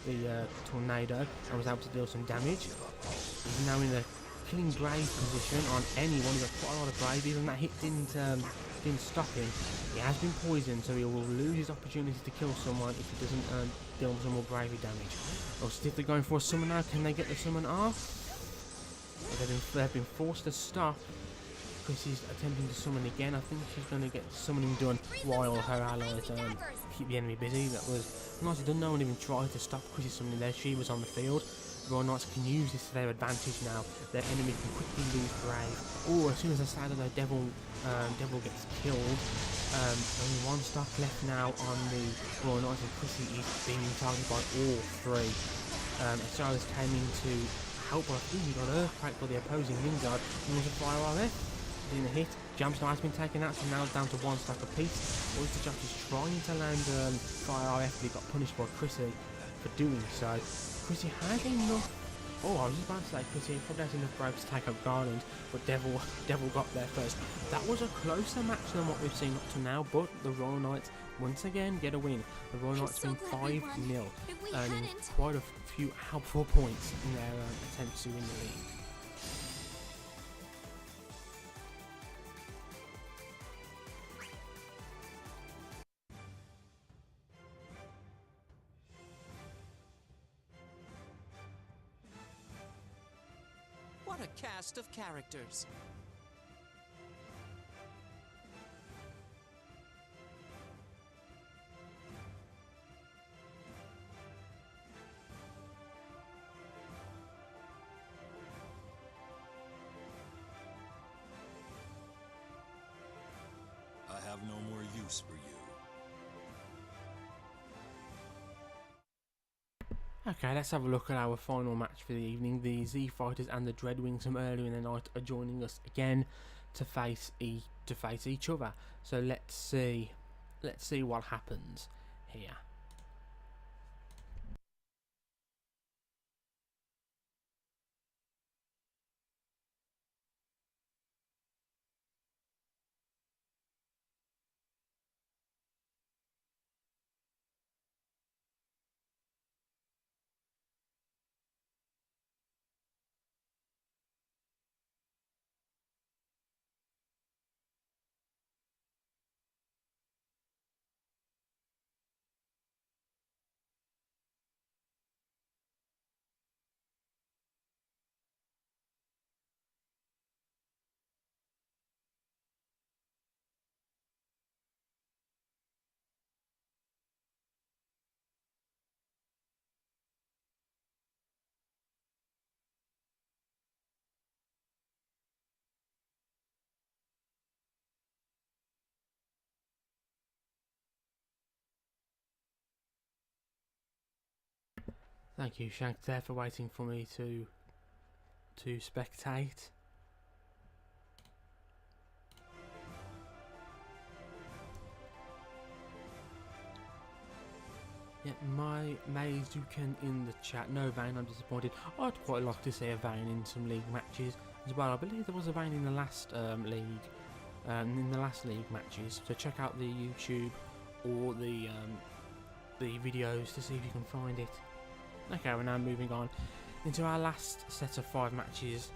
the tornado and was able to deal some damage. He's now in a Killing Brave position on anyone. He's got quite a lot of Brave. Even that hit didn't stop him. He has been poisoned, so he will lose his opportunity to kill someone if he doesn't deal some more Bravery damage. Or if they're going for a summon now, can they get the summon off? They've been forced to stop. Chrissy's attempting to summon again. I think she's going to get summoning done while her allies keep the enemy busy. That was nicely done. No one even tried to stop Chrissy's summoning there. She was on the field. The Royal Knights can use this to their advantage now. Their enemy can quickly lose Brave. Oh, as soon as I say that, the Devil gets killed. Only one stock left now on the Royal Knights, and Chrissy is being targeted by all three. Ezaris came in to help, but I think he got Earthquake for the opposing Ninzard, and was a Fire RF. in a hit. Jamstar has been taken out, so now it's down to 1 stack apiece. Oyster Jack is trying to land fire RF, but he got punished by Chrissy for doing so. Chrissy has enough. Oh, I was just about to say Chrissy probably has enough brave to take up Garland, but Devil got there first. That was a closer match than what we've seen up to now, but the Royal Knights once again get a win. The Royal Knights win 5-0, earning quite a few helpful points in their attempts to win the league. What a cast of characters. I have no more use for you. Okay, let's have a look at our final match for the evening. The Z Fighters and the Dreadwings from earlier in the night are joining us again to face each other. So let's see what happens here. Thank you, Shank, there for waiting for me to spectate. Yeah, my Meizuken in the chat. No Vayne, I'm disappointed. I'd quite like to see a Vayne in some league matches as well. I believe there was a Vayne in the last league matches. So check out the YouTube or the videos to see if you can find it. Okay, we're now moving on into our last set of 5 matches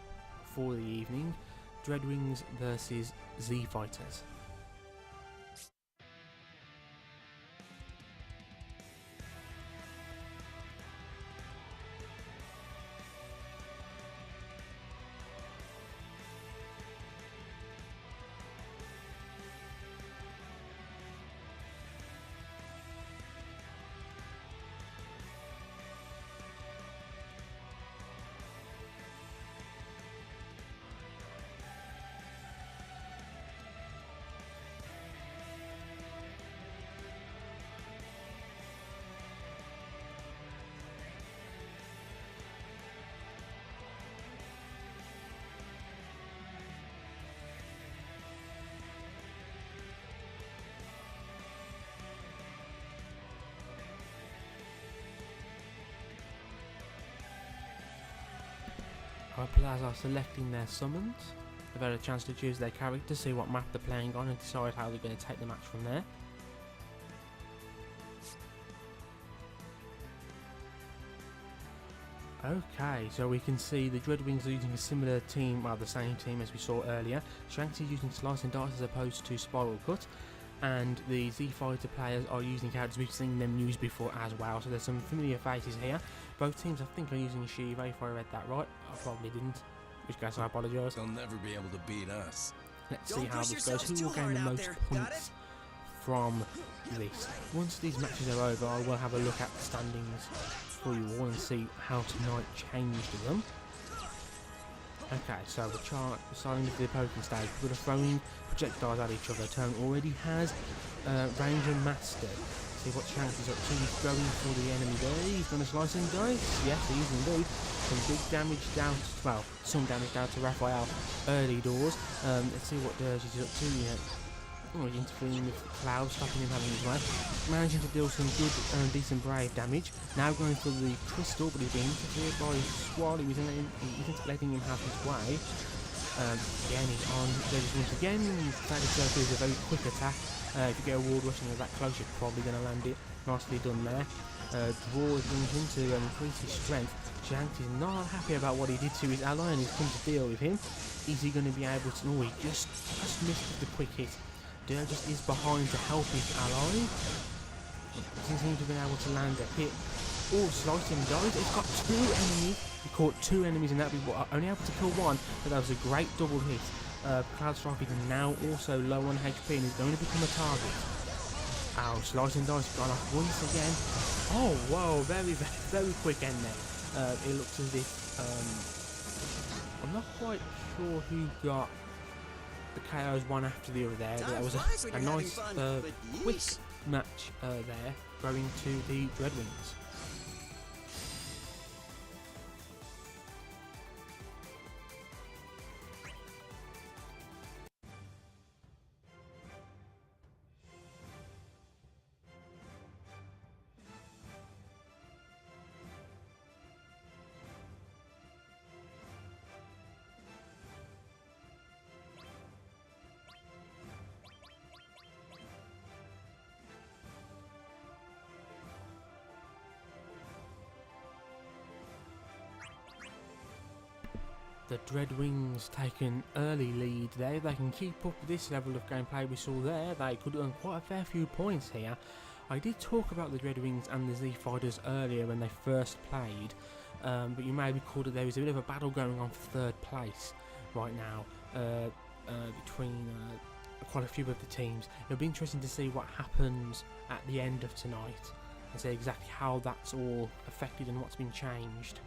for the evening. Dreadwings versus Z Fighters. Our players are selecting their summons. They've had a chance to choose their character, see what map they're playing on, and decide how they're going to take the match from there. Okay, so we can see the Dreadwings are using a similar team, well, the same team as we saw earlier. Shanks is using Slice and Dice as opposed to Spiral Cut, and the Z Fighter players are using characters we've seen them use before as well. So there's some familiar faces here. Both teams, I think, are using Shiva, if I read that right. I probably didn't, in which case I apologise. They'll never be able to beat us. Let's see how this goes. Who will gain the most points from this? Once these matches are over, I will have a look at the standings for you all and see how tonight changed them. Okay, so we're starting with the opposing stage. We're throwing projectiles at each other. Turn already has Ranger mastered, See what Shanks is up to. He's going for the enemy there. He's going to slice and dice. Yes, he is indeed. Some big damage down to, well, some damage down to Raphael early doors. Let's see what Dirge is up to. Interfering with Cloud, stopping him having his way. Managing to deal some good, decent brave damage. Now going for the crystal, but he's being interfered by Squall. He isn't letting him have his way. Again, he's on Dirge once again. Faded Circle is a very quick attack. If you get a ward rushing that close, you're probably going to land it. Nicely done there. Draw brings him to increase his strength. Shanks is not happy about what he did to his ally and he's come to deal with him. Is he going to be able to... Oh, he just missed the quick hit. Dirge is behind to help his ally. Doesn't seem to have been able to land a hit. Oh, slicing dies. It's got two enemies. He caught two enemies and that was only able to kill one, but that was a great double hit. Cloud Strife is now also low on HP and is going to become a target. Ow, slicing dice gone off once again. Oh, whoa, very, very, very quick end there. It looks as if, I'm not quite sure who got the KOs one after the other there. That was a nice, quick match there, going to the Dreadwings. The Dreadwings take an early lead there. They can keep up this level of gameplay we saw there. They could earn quite a fair few points here. I did talk about the Dreadwings and the Z Fighters earlier when they first played, but you may recall that there is a bit of a battle going on for third place right now between quite a few of the teams. It'll be interesting to see what happens at the end of tonight and see exactly how that's all affected and what's been changed.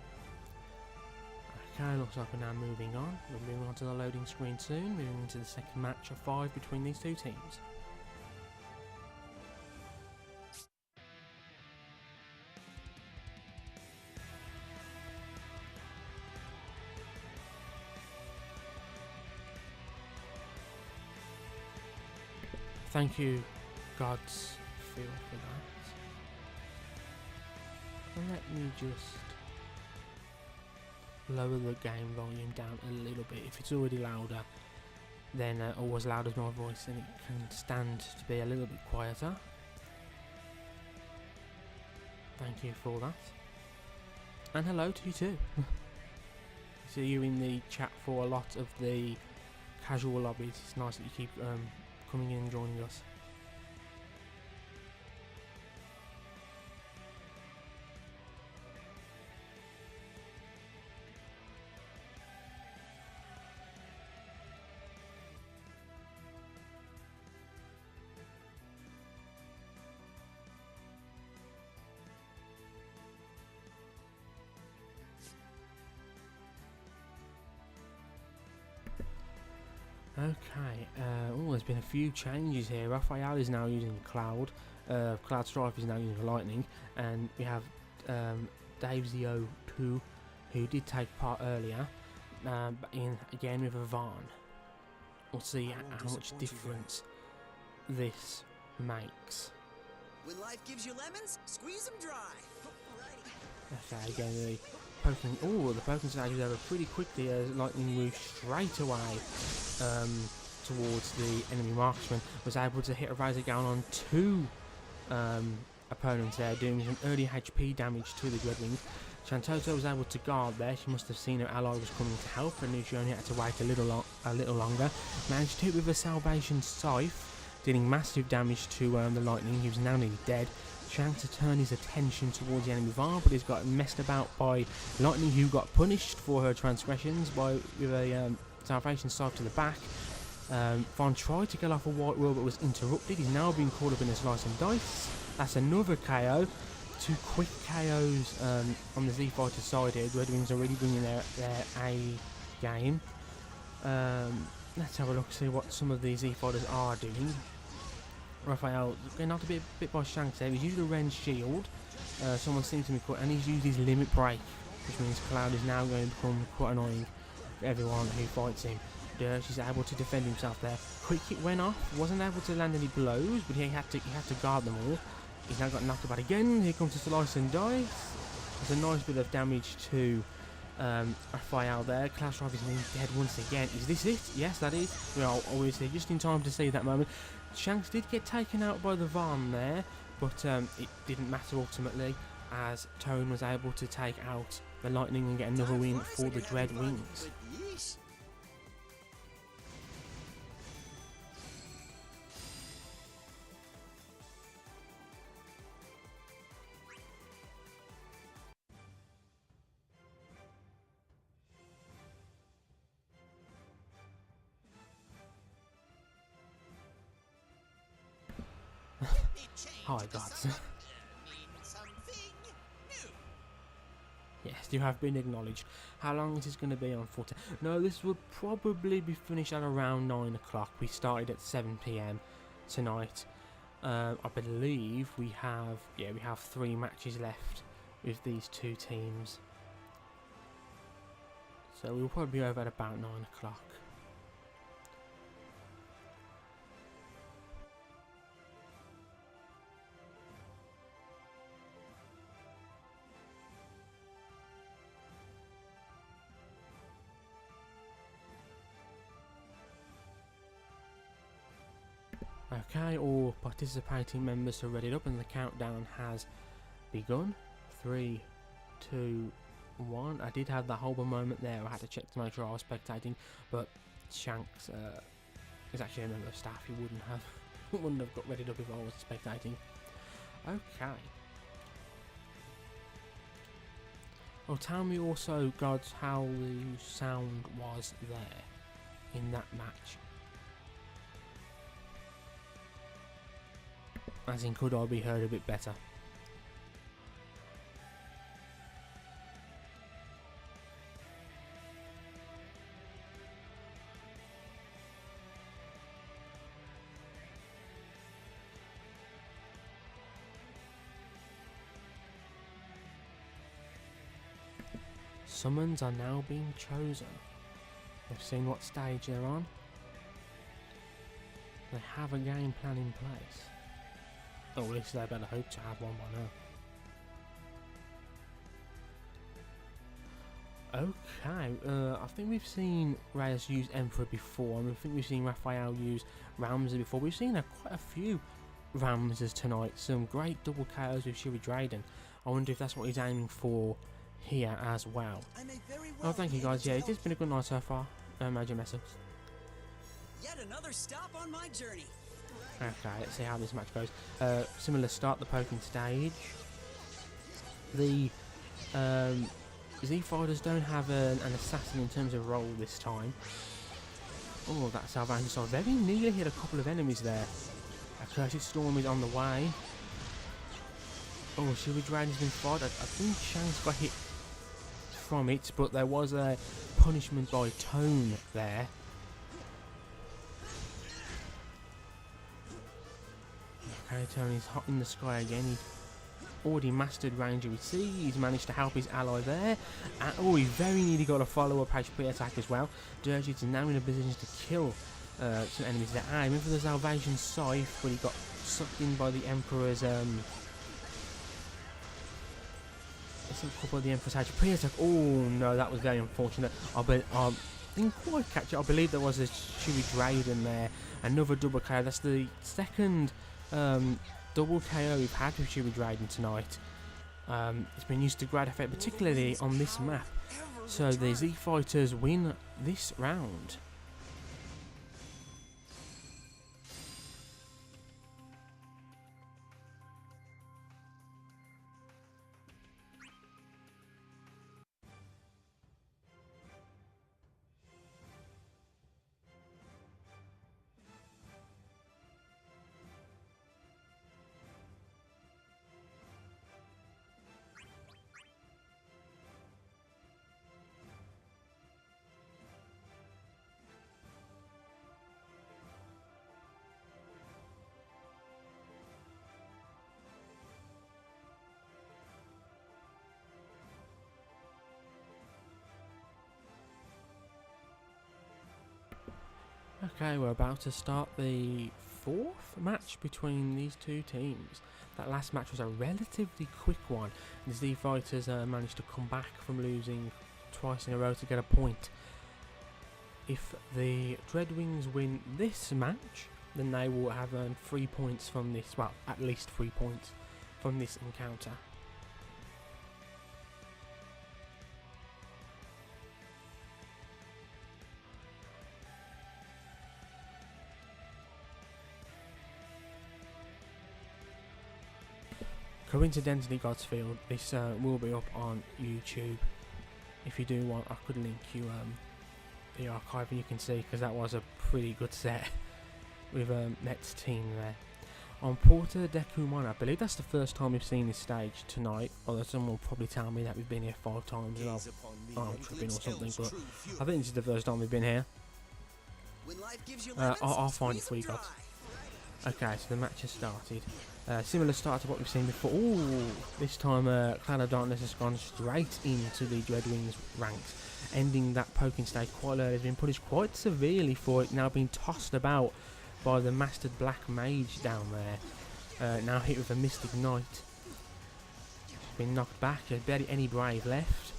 Okay, looks like we're now moving on. We're moving on to the loading screen soon, moving into the second match of 5 between these two teams. Thank you, God's Feel, for that. And let me just lower the game volume down a little bit. If it's already louder, then or as loud as my voice, then it can stand to be a little bit quieter. Thank you for that. And hello to you too. See you in the chat for a lot of the casual lobbies. It's nice that you keep coming in and joining us. Okay, there's been a few changes here. Raphael is now using Cloud, Cloud Strife is now using Lightning, and we have Dave Zio2, who did take part earlier, but in again with Yvonne. We'll see how much difference this makes. When life gives you lemons, squeeze them dry. Okay, again the poking. Oh, the poking stage is over pretty quickly as Lightning moves straight away towards the enemy marksman. Was able to hit a Razor Gown on 2 opponents there, doing some early HP damage to the Dreadwings. Shantoto was able to guard there. She must have seen her ally was coming to help and knew she only had to wait a little longer. Managed to hit with a Salvation Scythe, dealing massive damage to the Lightning, who's now nearly dead. Shanks to turn his attention towards the enemy Var, but he's got messed about by Lightning, who got punished for her transgressions with a Salvation Scythe to the back. Vaughn tried to get off a white wall but was interrupted. He's now being caught up in a slice and dice. That's another KO. 2 quick KOs on the Z Fighter side here. The Red Wings are really bringing their A game. Let's have a look, see what some of the Z Fighters are doing. Raphael getting knocked a bit by Shanks there. He's used the Ren's shield. Someone seems to be caught, and he's used his limit break, which means Cloud is now going to become quite annoying for everyone who fights him. Dirge is able to defend himself there. Quick hit went off, wasn't able to land any blows, but he had to guard them all. He's now got knocked about again. Here comes the slice and dice. There's a nice bit of damage to Raphael there. Klaus Drive is being dead once again. Is this it? Yes, that is. We are always here just in time to see that moment. Shanks did get taken out by the Varn there, but it didn't matter ultimately, as Tone was able to take out the Lightning and get another win for the Dread Wings. Hi, gods. Yes, you have been acknowledged. How long is this going to be on 14? No, this will probably be finished at around 9 o'clock. We started at 7 PM tonight. I believe we have 3 matches left with these 2 teams. So we'll probably be over at about 9 o'clock. Okay, all participating members are readied up and the countdown has begun. 3, 2, 1. I did have that horrible moment there. I had to check to make sure I was spectating, but Shanks is actually a member of staff. He wouldn't have got readied up if I was spectating. Okay. Well, tell me also, gods, how the sound was there in that match. As in, could I be heard a bit better? Summons are now being chosen. They've seen what stage they're on. They have a game plan in place. Or at least they better hope to have one by now. Okay, I think we've seen Reyes use Emperor before, and I think we've seen Raphael use Ramses before. We've seen quite a few Ramses tonight, some great double KOs with Shuri Drayden. I wonder if that's what he's aiming for here as well. Oh, thank you guys, yeah, it's just been a good night so far. Major mess-ups. Yet another stop on my journey. Okay, let's see how this match goes. Similar start, the poking stage. The Z Fighters don't have an assassin in terms of role this time. Oh, that Salvation Sword very nearly hit a couple of enemies there. A Cursed Storm is on the way. Oh, Shuri Drayden's been fired. I think Shanks got hit from it, but there was a punishment by Tone there. Okay, Tony's hot in the sky again. He's already mastered Ranger with C. He's managed to help his ally there. And, oh, he very nearly got a follow-up HP attack as well. Dirge is now in a position to kill some enemies there. I went for the Salvation Scythe, but he got sucked in by the Emperor's let's have a couple of the Emperor's HP attack. Oh no, that was very unfortunate. I didn't quite catch it. I believe there was a Shuri Drayden there. Another double KO. That's the second double KO we've had with Shuri Drayden tonight. It's been used to great effect, particularly on this map. So the Z Fighters win this round. Okay, we're about to start the fourth match between these two teams. That last match was a relatively quick one. The Z Fighters managed to come back from losing twice in a row to get a point. If the Dreadwings win this match, then they will have earned 3 points from this, well, at least 3 points from this encounter. Coincidentally, Godsfield, this will be up on YouTube. If you do want, I could link you the archive and you can see, because that was a pretty good set with Mets team there. On Porta Decumon, I believe that's the first time we've seen this stage tonight, although someone will probably tell me that we've been here 5 times and I'm tripping or something, but I think this is the first time we've been here. I'll find it for you guys. Okay, so the match has started. Similar start to what we've seen before. Ooh, this time Cloud of Darkness has gone straight into the Dreadwings ranks, ending that poking stage quite early. Has been punished quite severely for it, now being tossed about by the Mastered Black Mage down there. Now hit with a Mystic Knight. Been knocked back, there's barely any Brave left.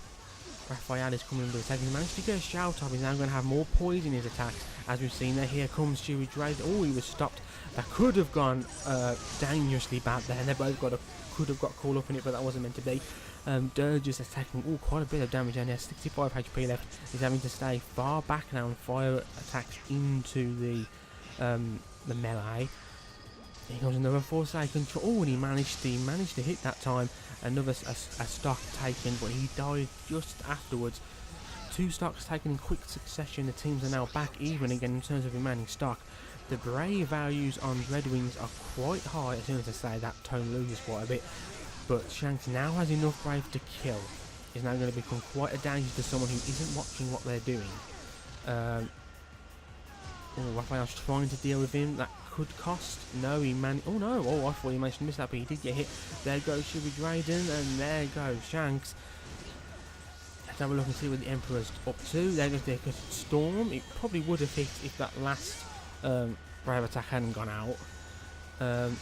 Raphael is coming under attack. He managed to get a shout off. He's now going to have more poison in his attacks. As we've seen there, here comes Stewie Drake. Oh, he was stopped. That could have gone dangerously bad there. And they both could have got caught up in it, but that wasn't meant to be. Dirge attacking quite a bit of damage down there. 65 HP left. He's having to stay far back now and fire attacks into the melee. Here comes another Forsaken. Oh, and he managed to hit that time. Another a stock taken, but he died just afterwards. 2 stocks taken in quick succession. The teams are now back even again in terms of remaining stock. The Brave values on Dreadwings are quite high. As soon as I say that, tone loses quite a bit. But Shanks now has enough Brave to kill. He's now going to become quite a danger to someone who isn't watching what they're doing. Raphael's trying to deal with him. That could cost. No, he managed. Oh no! Oh, I thought he managed to miss that, but he did get hit. There goes Stewie Drayden, and there goes Shanks. Let's have a look and see what the Emperor's up to. There goes the Storm. It probably would have hit if that last Brave attack hadn't gone out.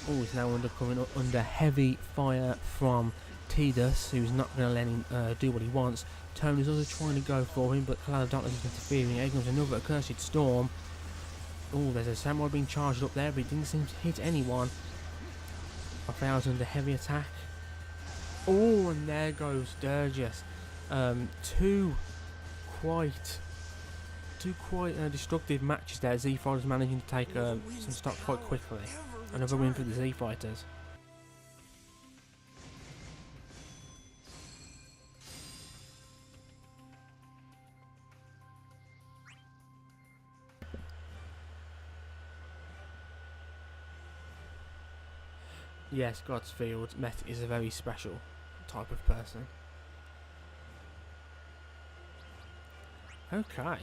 He's now coming under heavy fire from Tidus, who's not going to let him do what he wants. Tony's also trying to go for him, but Cloud of Darkness is interfering. Here comes another accursed Storm. Oh, there's a Samurai being charged up there, but he didn't seem to hit anyone. Raphael's under heavy attack. Oh, and there goes Dirges. Two quite destructive matches there. Z Fighters managing to take some stock quite quickly. Another win for the Z Fighters. Yes, Godsfield, Met is a very special type of person. Okay.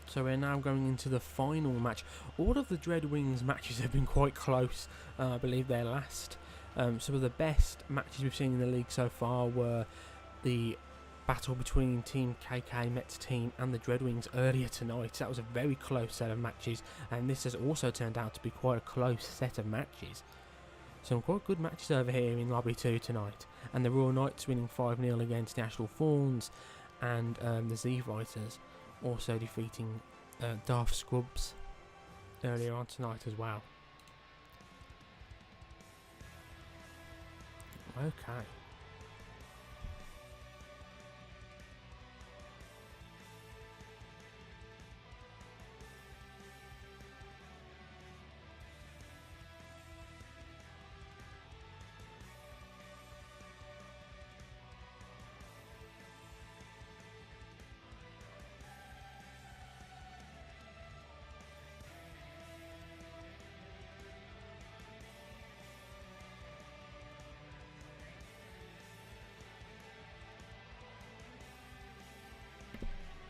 So we're now going into the final match. All of the Dreadwings matches have been quite close. I believe they're last. Some of the best matches we've seen in the league so far were the battle between Team KK, Met's team, and the Dreadwings earlier tonight. That was a very close set of matches, and this has also turned out to be quite a close set of matches. Some quite good matches over here in Lobby 2 tonight. And the Royal Knights winning 5-0 against National Fawns, and the Z Fighters also defeating Daft Scrubs earlier on tonight as well. Okay.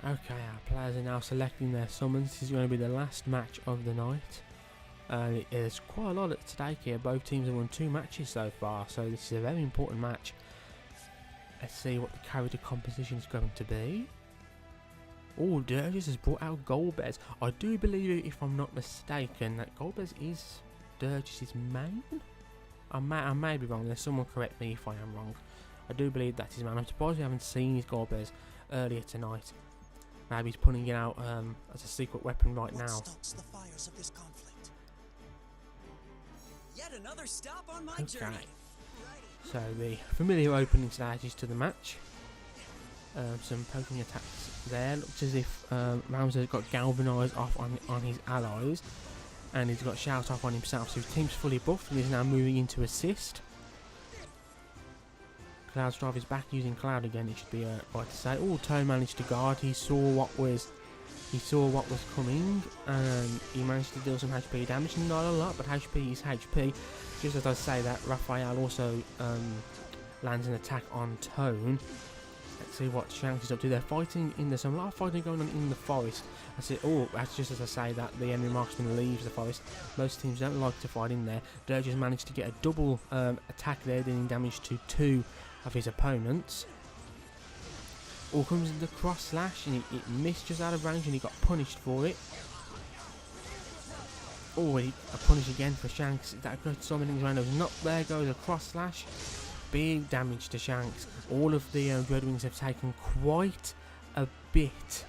Okay, our players are now selecting their summons. This is going to be the last match of the night. There's quite a lot at stake here. Both teams have won 2 matches so far, so this is a very important match. Let's see what the character composition is going to be. Oh, Dirges has brought out Golbez. I do believe, if I'm not mistaken, that Golbez is Dirges' main? I may be wrong. There's someone correct me if I am wrong. I do believe that's his man. I'm surprised we haven't seen his Golbez earlier tonight. Maybe he's putting it out as a secret weapon right now. Stokes the fires of this conflict? Yet another stop on my Okay. journey. So the familiar opening stages to the match. Some poking attacks there. Looks as if Ramsey got galvanised off on his allies, and he's got shout off on himself. So his team's fully buffed and he's now moving into assist. Cloud's drive is back using Cloud again. It should be right to say. Oh, Tone managed to guard. He saw what was coming, and he managed to deal some HP damage. Not a lot, but HP is HP. Just as I say that, Raphael also lands an attack on Tone. Let's see what Shanks is up to. They're fighting in there's a lot of fighting going on in the forest. That's just as I say that, the enemy marksman leaves the forest. Most teams don't like to fight in there. Dirge has managed to get a double attack there, dealing damage to 2 of his opponents. All comes in the cross slash, and it missed just out of range, and he got punished for it. Oh, a punish again for Shanks. That goes summoning around. Not there goes a cross slash. Big damage to Shanks. All of the Dreadwings have taken quite a bit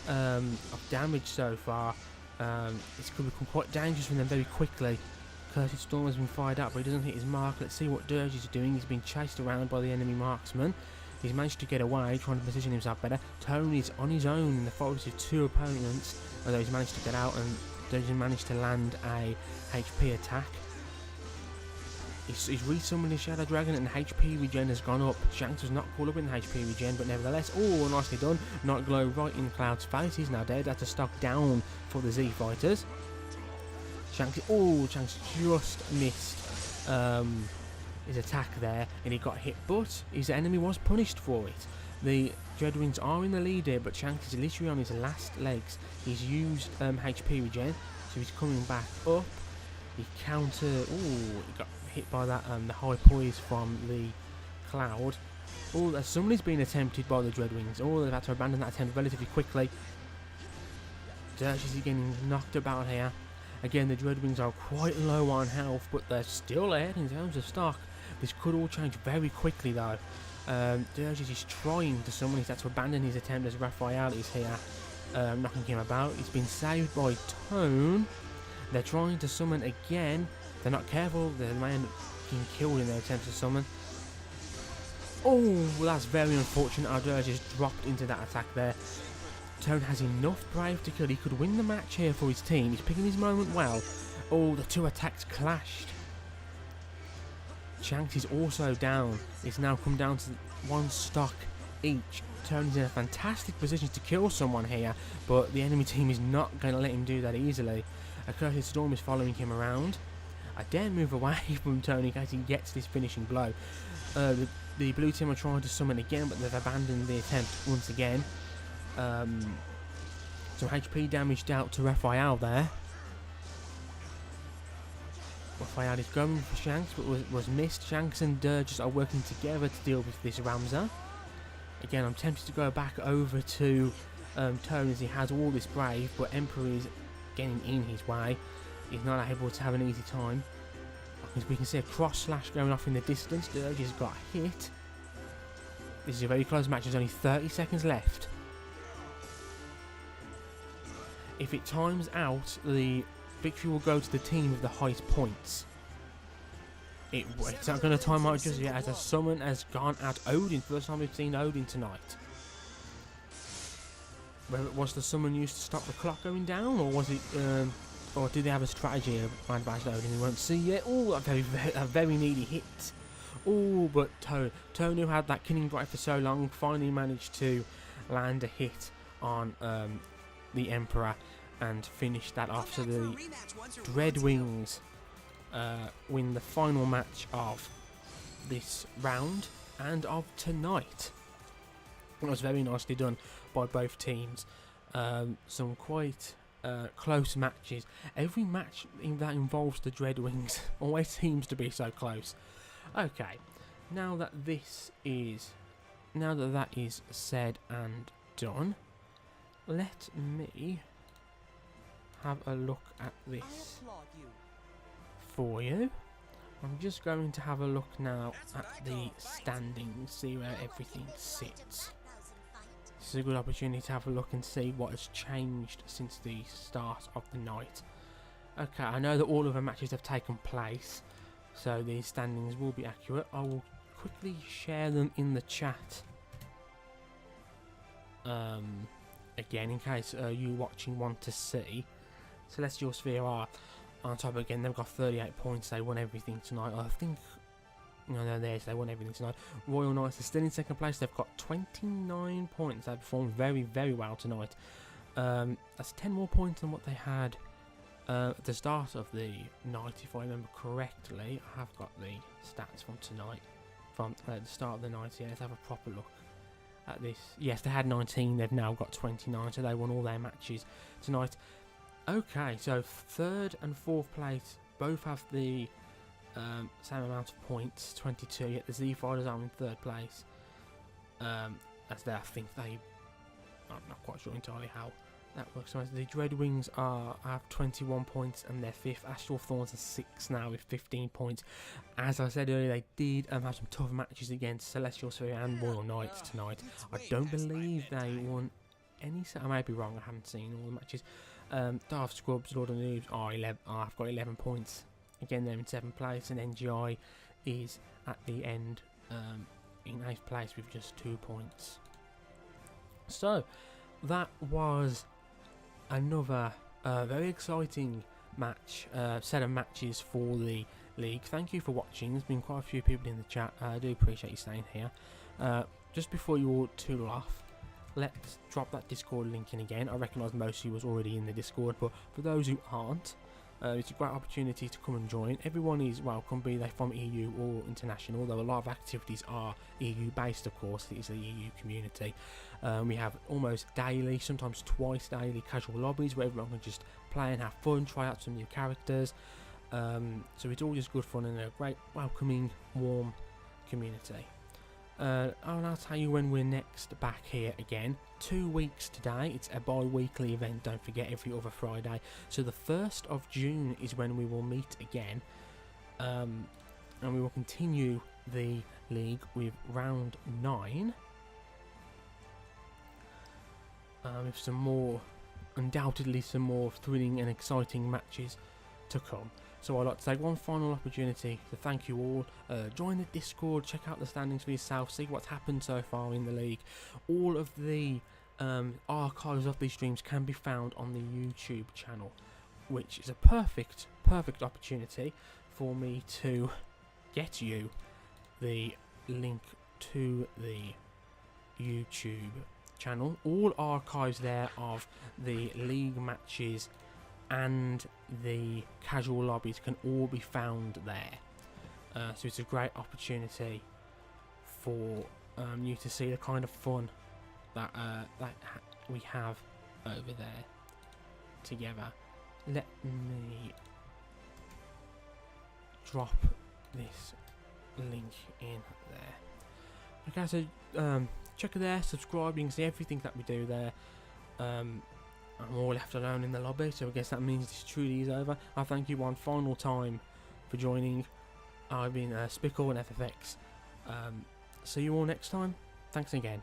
of damage so far. It's going to become quite dangerous for them very quickly. Curtis Storm has been fired up, but he doesn't hit his mark. Let's see what Dirge is doing. He's been chased around by the enemy marksman. He's managed to get away, trying to position himself better. Tony's on his own in the forest with 2 opponents, although he's managed to get out, and Dirge has managed to land a HP attack. He's resummoned his Shadow Dragon, and HP regen has gone up. Shanks was not caught up in the HP regen, but nevertheless, oh, nicely done. Night Glow right in Cloud's face. He's now dead. That's a stock down for the Z Fighters. Shanks just missed his attack there, and he got hit, but his enemy was punished for it. The Dreadwings are in the lead here, but Shanks is literally on his last legs. He's used HP regen, so he's coming back up. He he got hit by that the high poise from the Cloud. Oh, somebody's been attempted by the Dreadwings. Oh, they've had to abandon that attempt relatively quickly. Dirge is getting knocked about here. Again, the Dreadwings are quite low on health, but they're still ahead in terms of stock. This could all change very quickly though. Dirge is trying to summon. He's had to abandon his attempt as Raphael is here, knocking him about. He's been saved by Tone. They're trying to summon again. They're not careful. They may end up being killed in their attempt to summon. Oh, well, that's very unfortunate. Our Dirge has dropped into that attack there. Tone has enough brave to kill. He could win the match here for his team. He's picking his moment well. Oh, the 2 attacks clashed. Shanks is also down. It's now come down to 1 stock each. Tone is in a fantastic position to kill someone here, but the enemy team is not going to let him do that easily. A Curtis Storm is following him around. I dare move away from Tony in case he gets this finishing blow. The blue team are trying to summon again, but they've abandoned the attempt once again. Some HP damage out to Raphael there. Raphael is going for Shanks, but was missed. Shanks and Dirge are working together to deal with this Ramza. Again, I'm tempted to go back over to Tone as he has all this brave, but Emperor is getting in his way. He's not able to have an easy time. As we can see a cross slash going off in the distance. Dirge has got hit. This is a very close match. There's only 30 seconds left. If it times out, the victory will go to the team with the highest points. It's not going to time out just yet, as a summon has gone at Odin. First time we've seen Odin tonight. Was the summon used to stop the clock going down, or was it, or did they have a strategy around about Odin? We won't see yet. Oh, a very needy hit. Oh, but Tone, who had that killing drive for so long, finally managed to land a hit on the Emperor and finish that off. So the Dreadwings win the final match of this round and of tonight. It was very nicely done by both teams. Some quite close matches. Every match that involves the Dreadwings always seems to be so close. Okay, now that that is said and done, let me have a look at I this applaud you. for you. I'm just going to have a look now at the standings, see where everything sits. This is a good opportunity to have a look and see what has changed since the start of the night. Okay, I know that all of the matches have taken place, so these standings will be accurate. I will quickly share them in the chat. Again, in case you watching want to see. Celestial Sphere are on top again. They've got 38 points. They won everything tonight. I think. No, they're there. So they won everything tonight. Royal Knights are still in second place. They've got 29 points. They performed very, very well tonight. That's 10 more points than what they had at the start of the night, if I remember correctly. I have got the stats from tonight, from the start of the night. Yeah, let's have a proper look at this. Yes, they had 19. They've now got 29. So they won all their matches tonight. Okay, so third and fourth place both have the same amount of points, 22. Yet the Z Fighters are in third place. As they, I think they, I'm not quite sure entirely how that works. So the Dreadwings have 21 points and they're fifth. Astral Thorns are sixth now with 15 points. As I said earlier, they did have some tough matches against Celestial Sphere and Royal Knights tonight. I don't believe they won any. I may be wrong. I haven't seen all the matches. Daft Scrubs, Lord of Noobs have got 11 points. Again, they're in 7th place, and NGI is at the end in 8th place with just 2 points. So that was another very exciting match, set of matches for the league. Thank you for watching. There's been quite a few people in the chat. I do appreciate you staying here. Just before you all toodle off, let's drop that Discord link in again. I recognise most of you was already in the Discord, but for those who aren't, it's a great opportunity to come and join. Everyone is welcome, be they from EU or international, though a lot of activities are EU based, of course. It is the EU community. We have almost daily, sometimes twice daily, casual lobbies where everyone can just play and have fun, try out some new characters. So it's all just good fun and a great, welcoming, warm community. I'll tell you when we're next back here again. 2 weeks today. It's a bi-weekly event, don't forget, every other Friday. So the 1st of June is when we will meet again. And we will continue the league with round 9. With some more, undoubtedly some more thrilling and exciting matches to come. So I'd like to take one final opportunity to thank you all. Join the Discord, check out the standings for yourself, see what's happened so far in the league. All of the archives of these streams can be found on the YouTube channel, which is a perfect opportunity for me to get you the link to the YouTube channel. All archives there of the league matches and the casual lobbies can all be found there. So it's a great opportunity for you to see the kind of fun that we have over there together. Let me drop this link in there. Okay, so check it there, subscribe, you can see everything that we do there. I'm all left alone in the lobby, so I guess that means this truly is over. I thank you one final time for joining. I've been Spickle and FFX. See you all next time. Thanks again.